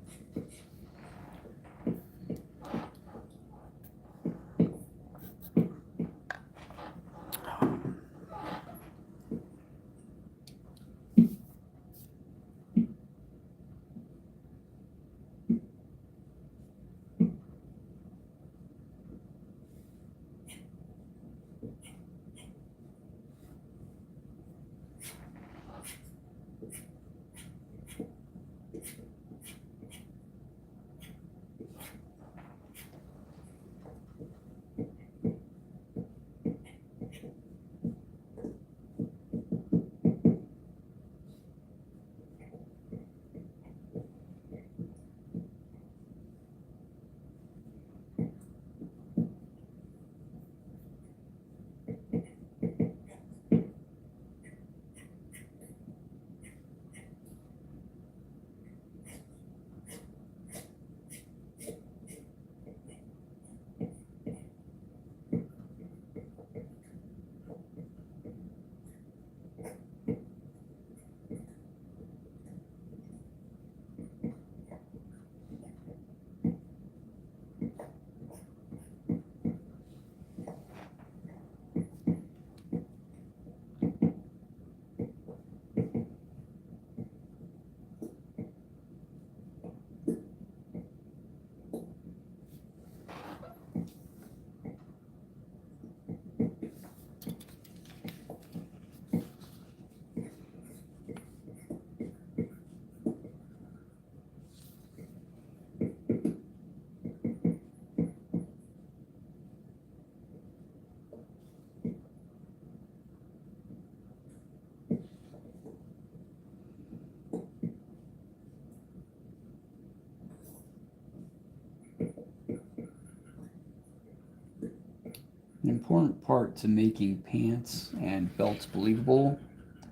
An important part to making pants and belts believable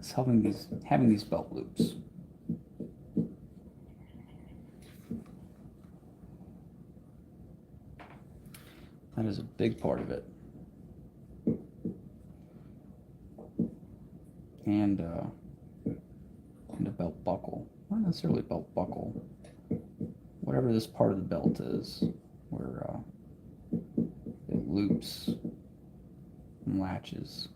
is having these belt loops. That is a big part of it. And a belt buckle. Not necessarily a belt buckle. Whatever this part of the belt is, where it loops and latches.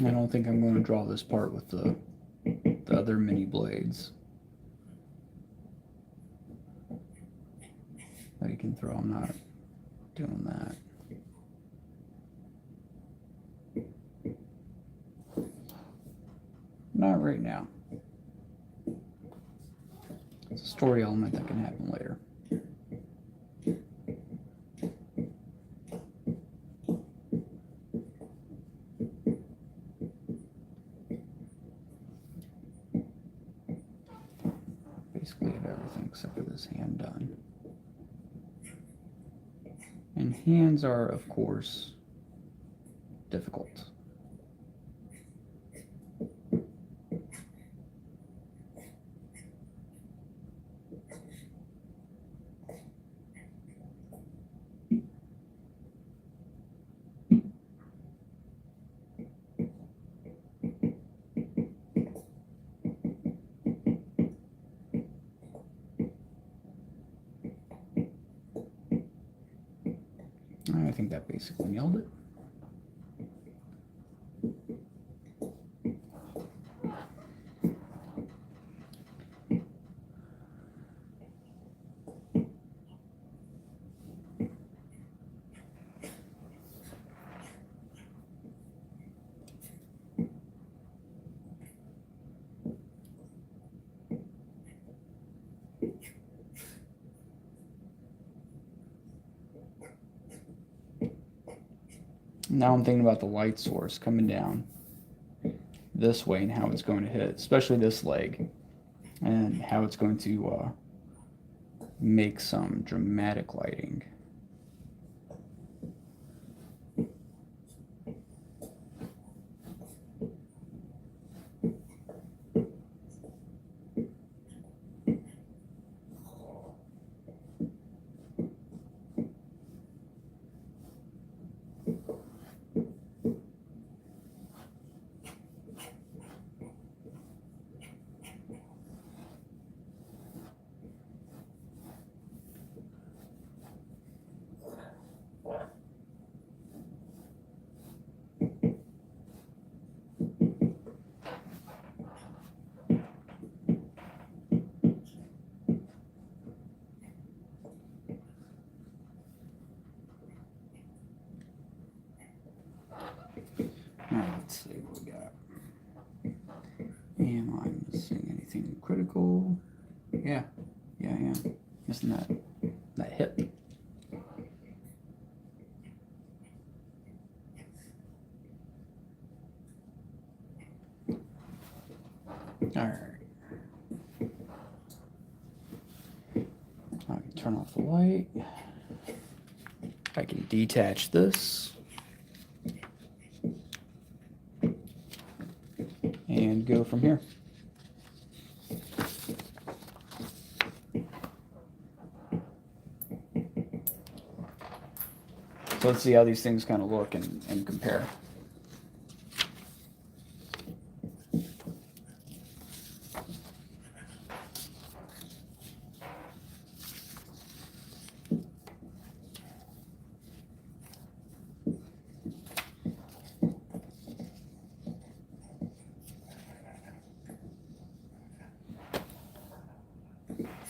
I don't think I'm going to draw this part with the other mini blades that you can throw. I'm not doing that. Not right now. It's a story element that can happen later. Basically have everything except for this hand done. And hands are, of course, difficult. I think that basically nailed it. Now I'm thinking about the light source coming down this way and how it's going to hit, especially this leg, and how it's going to make some dramatic lighting. All right, let's see what we got. Am I missing anything critical? Yeah, I am. Missing that hip. All right. I can turn off the light. I can detach this. And go from here. So let's see how these things kind of look and compare.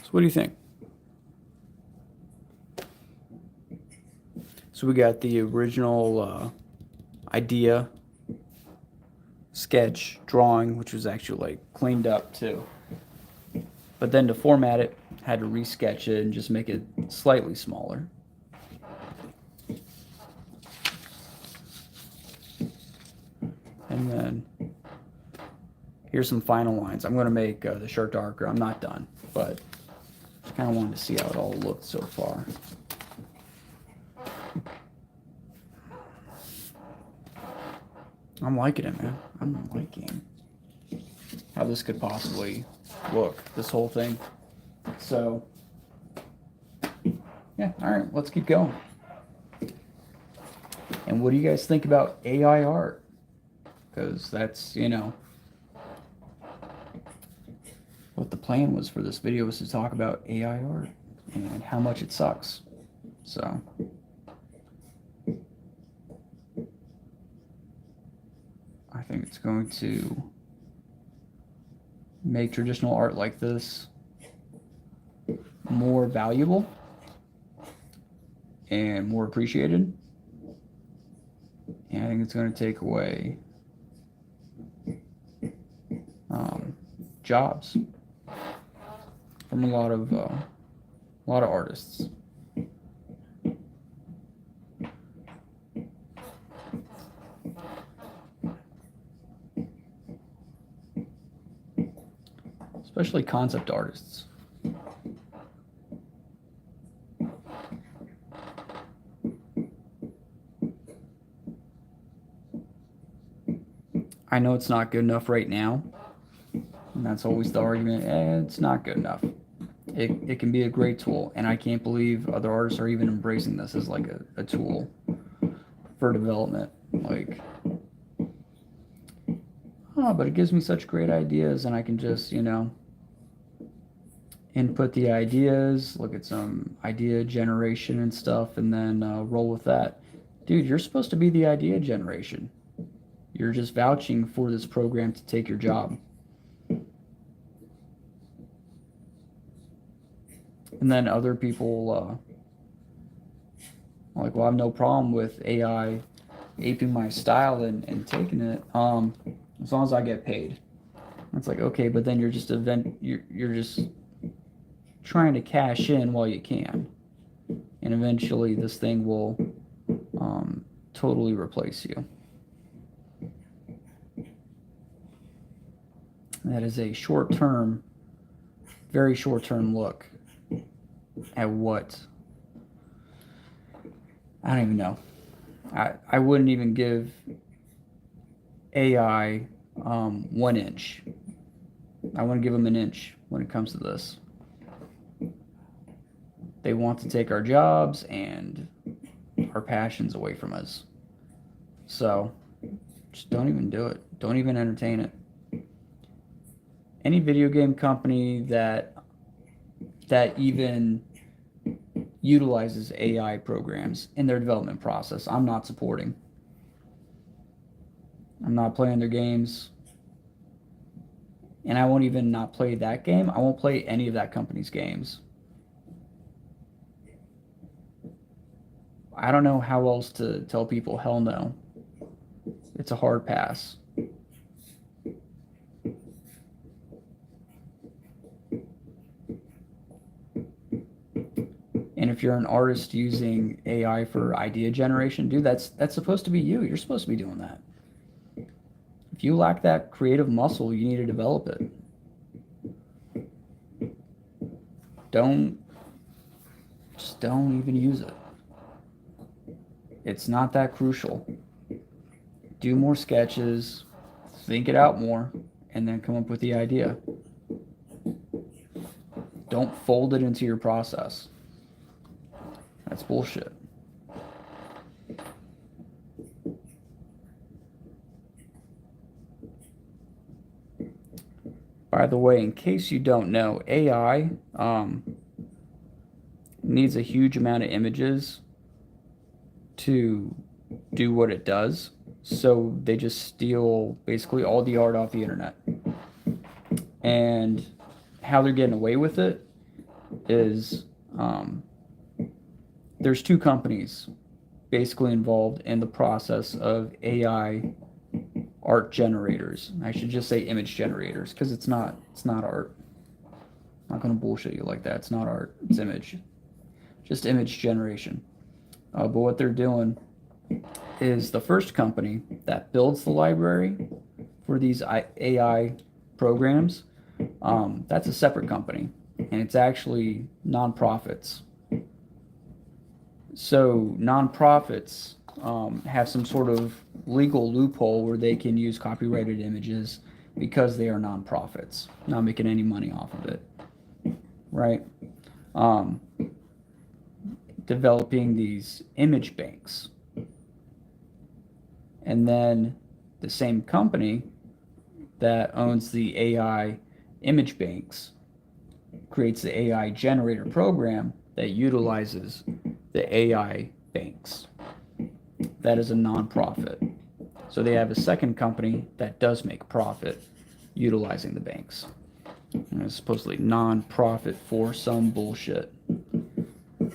So what do you think? So we got the original idea, sketch, drawing, which was actually like cleaned up too. But then to format it, had to resketch it and just make it slightly smaller. And then here's some final lines. I'm going to make the shirt darker. I'm not done, but I kind of wanted to see how it all looked so far. I'm liking it, man. I'm liking how this could possibly look, this whole thing. So, yeah, all right, let's keep going. And what do you guys think about AI art? Because that's, what the plan was for this video, was to talk about AI art and how much it sucks. So, I I think it's going to make traditional art like this more valuable and more appreciated. And I think it's going to take away jobs from a lot of artists. Especially concept artists. I know it's not good enough right now, and that's always the argument. It's not good enough. It can be a great tool, and I can't believe other artists are even embracing this as like a tool for development. Like, oh, but it gives me such great ideas, and I can just, input the ideas, look at some idea generation and stuff, and then roll with that. Dude, you're supposed to be the idea generation. You're just vouching for this program to take your job. And then other people like, well, I have no problem with AI aping my style and taking it, as long as I get paid. It's like, okay, but then you're just you're just trying to cash in while you can, and eventually this thing will totally replace you. That is a short-term, very short-term look at what, I don't even know. I wouldn't even give AI 1 inch. I wouldn't give them an inch when it comes to this. They want to take our jobs and our passions away from us. So just don't even do it. Don't even entertain it. Any video game company that even utilizes AI programs in their development process, I'm not supporting. I'm not playing their games. And I won't even not play that game. I won't play any of that company's games. I don't know how else to tell people hell no. It's a hard pass. And if you're an artist using AI for idea generation, dude, that's supposed to be you. You're supposed to be doing that. If you lack that creative muscle, you need to develop it. Just don't even use it. It's not that crucial. Do more sketches, think it out more, and then come up with the idea. Don't fold it into your process. That's bullshit. By the way, in case you don't know, AI needs a huge amount of images to do what it does. So they just steal basically all the art off the internet. And how they're getting away with it is there's 2 companies basically involved in the process of AI art generators. I should just say image generators, because it's not art. I'm not going to bullshit you like that. It's not art. It's image. Just image generation. But what they're doing is the first company that builds the library for these AI programs, that's a separate company, and it's actually nonprofits. So nonprofits have some sort of legal loophole where they can use copyrighted images because they are nonprofits, not making any money off of it, right? Developing these image banks. And then the same company that owns the AI image banks creates the AI generator program that utilizes the AI banks. That is a nonprofit. So they have a second company that does make profit utilizing the banks. And it's supposedly non-profit for some bullshit.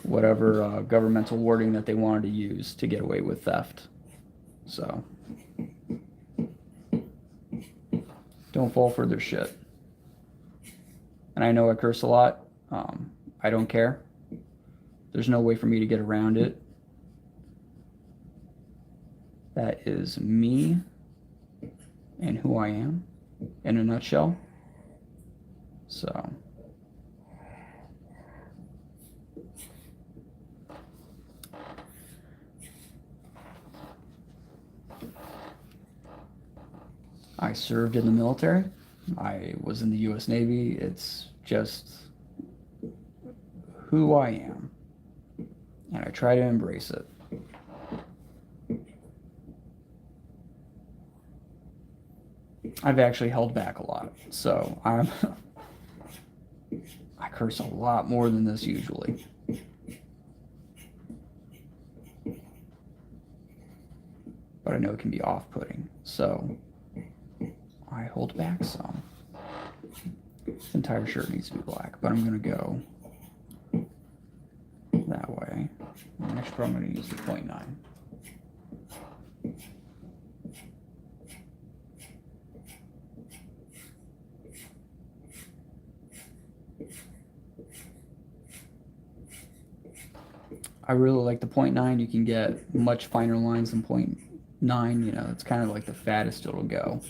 Whatever governmental wording that they wanted to use to get away with theft. So, don't fall for their shit. And I know I curse a lot. I don't care. There's no way for me to get around it. That is me and who I am in a nutshell. So, I served in the military. I was in the U.S. Navy. It's just who I am. And I try to embrace it. I've actually held back a lot. So I curse a lot more than this usually. But I know it can be off-putting. So I hold back some. This entire shirt needs to be black, but I'm going to go that way. And actually, I'm going to use the 0.9. I really like the 0.9. You can get much finer lines than 0.9. You know, it's kind of like the fattest it'll go.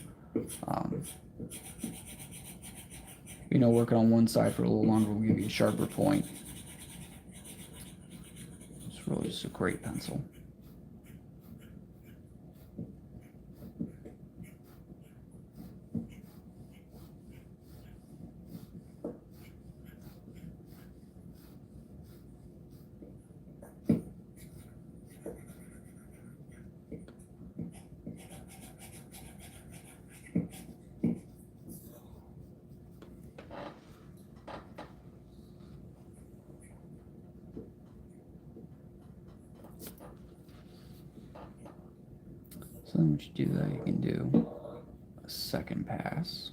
You know, working on one side for a little longer will give you a sharper point. It's really just a great pencil. So then once you do that, you can do a second pass.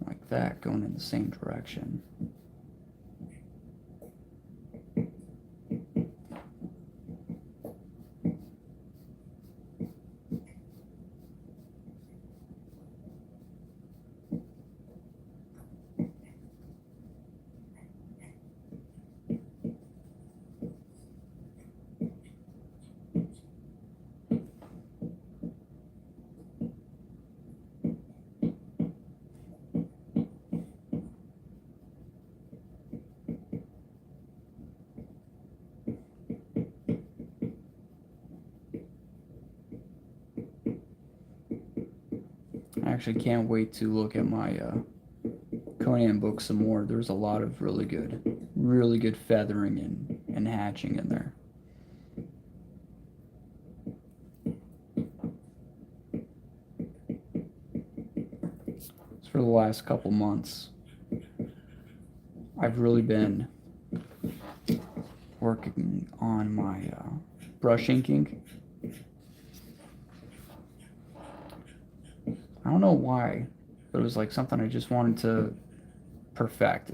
Like that, going in the same direction. I actually can't wait to look at my Conan book some more. There's a lot of really good feathering and hatching in there. It's for the last couple months. I've really been working on my brush inking. I don't know why, but it was like something I just wanted to perfect.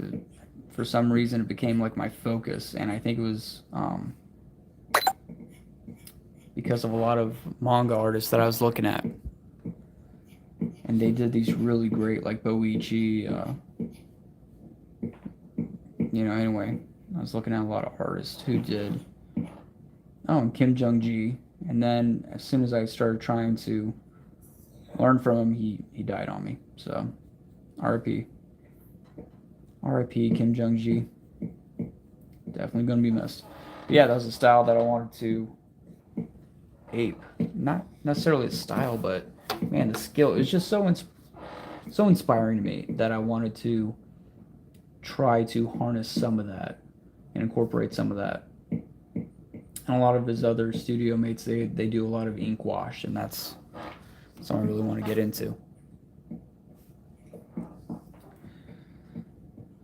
For some reason, it became like my focus, and I think it was because of a lot of manga artists that I was looking at, and they did these really great, like Boichi. You know, anyway, I was looking at a lot of artists who did. Oh, and Kim Jung-ji, and then as soon as I started trying to learn from him, he died on me. So, R.I.P. R.I.P. Kim Jung-ji. Definitely gonna be missed. But yeah, that was a style that I wanted to ape. Not necessarily a style, but man, the skill is just so inspiring to me that I wanted to try to harness some of that and incorporate some of that. And a lot of his other studio mates, they do a lot of ink wash, and that's something I really want to get into.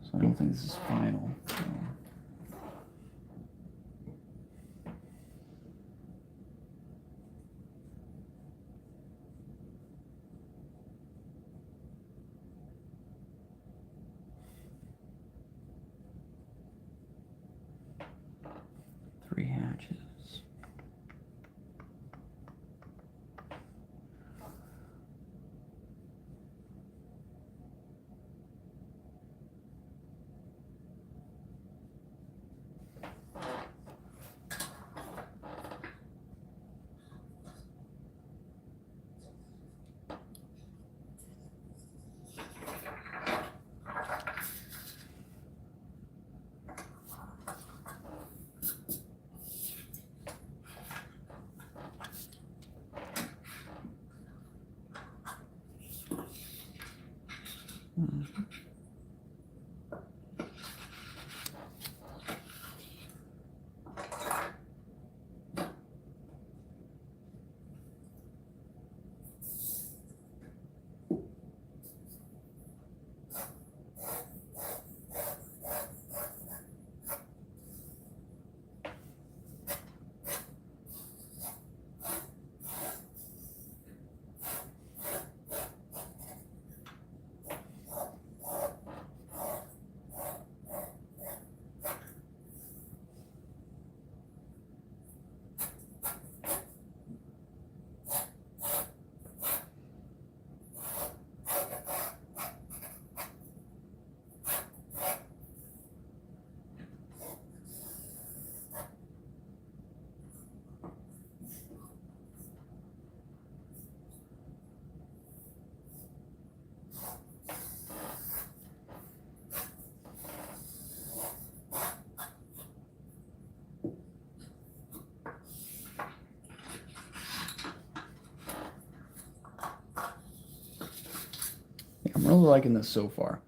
So I don't think this is final. So. Three hatches. I'm really liking this so far.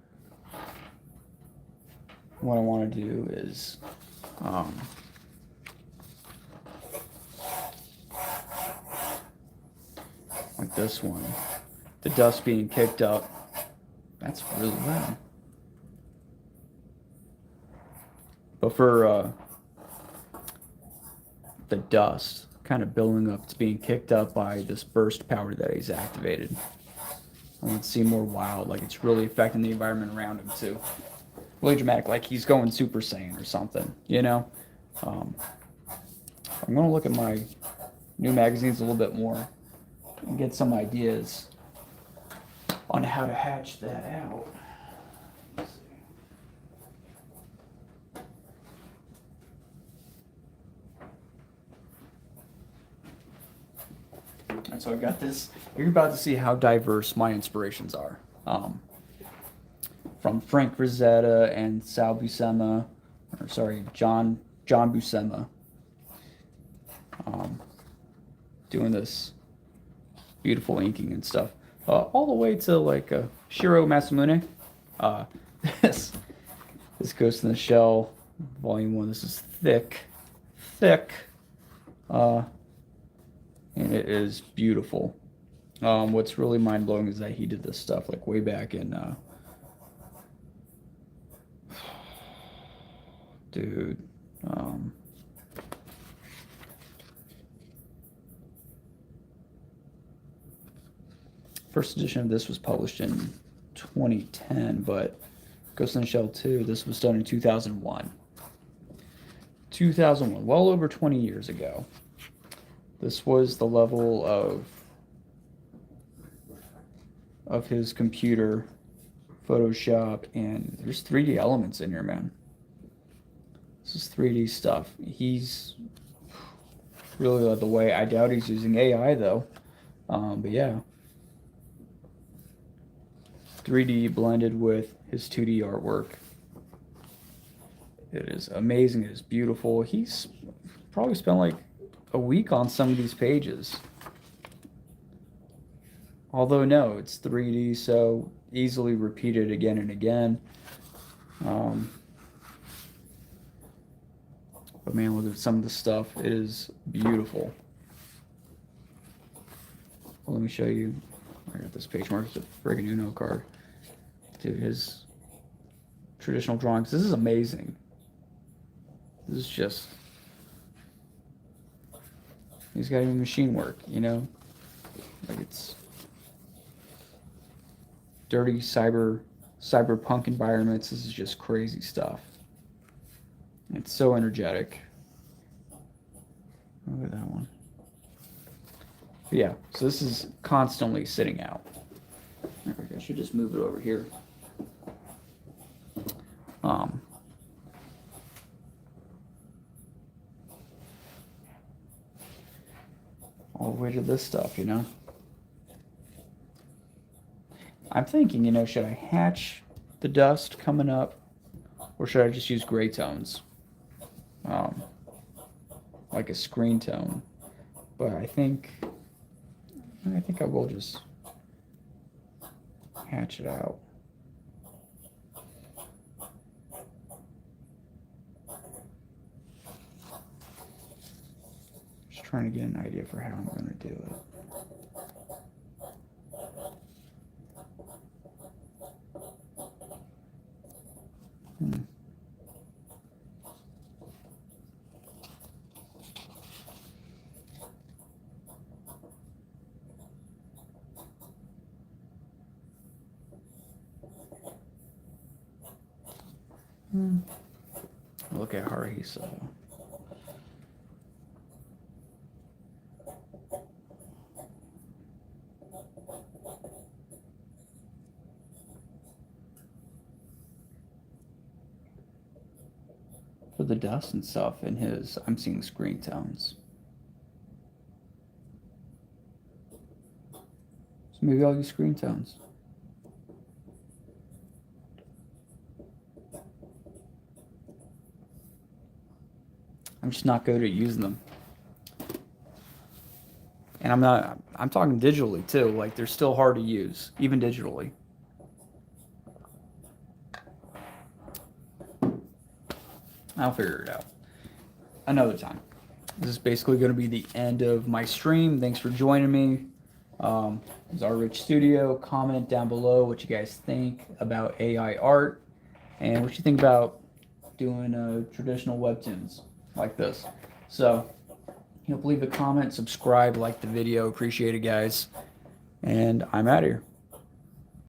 What I want to do is like this one, the dust being kicked up. That's really loud. But for the dust kind of building up, it's being kicked up by this burst power that he's activated. I want to see more wild, like it's really affecting the environment around him too. Really dramatic, like he's going Super Saiyan or something, you know? I'm going to look at my new magazines a little bit more and get some ideas on how to hatch that out. And so I've got this. You're about to see how diverse my inspirations are. From Frank Frazetta and Sal Buscema, or sorry, John Buscema, doing this beautiful inking and stuff, all the way to like Shiro Masamune. This Ghost in the Shell, Volume 1. This is thick, and it is beautiful. What's really mind blowing is that he did this stuff like way back in. Dude, first edition of this was published in 2010, but Ghost in the Shell 2, this was done in 2001. 2001, well over 20 years ago. This was the level of his computer, Photoshop, and there's 3D elements in here, man. This is 3D stuff. He's really led the way. I doubt he's using AI though. But yeah. 3D blended with his 2D artwork. It is amazing. It is beautiful. He's probably spent like a week on some of these pages. Although no, it's 3D, so easily repeated again and again. But man, look at some of the stuff. It is beautiful. Well, let me show you. I got this page mark. It's a friggin' Uno card. Dude, his traditional drawings. This is amazing. This is just... He's got even machine work, you know? Like it's... dirty cyberpunk environments. This is just crazy stuff. It's so energetic. Look at that one. But yeah, so this is constantly sitting out. I should just move it over here. All the way to this stuff, you know? I'm thinking, you know, should I hatch the dust coming up, or should I just use gray tones? Like a screen tone. But I think I will just hatch it out. Just trying to get an idea for how I'm going to do it. Look at Harisa. For the dust and stuff in his, I'm seeing screen tones. So maybe I'll use screen tones. I'm just not good at using them. And I'm talking digitally too. Like they're still hard to use, even digitally. I'll figure it out another time. This is basically going to be the end of my stream. Thanks for joining me. This is our Rich Studio. Comment down below what you guys think about AI art and what you think about doing traditional webtoons like this. So, leave a comment, subscribe, like the video. Appreciate it, guys. And I'm out of here.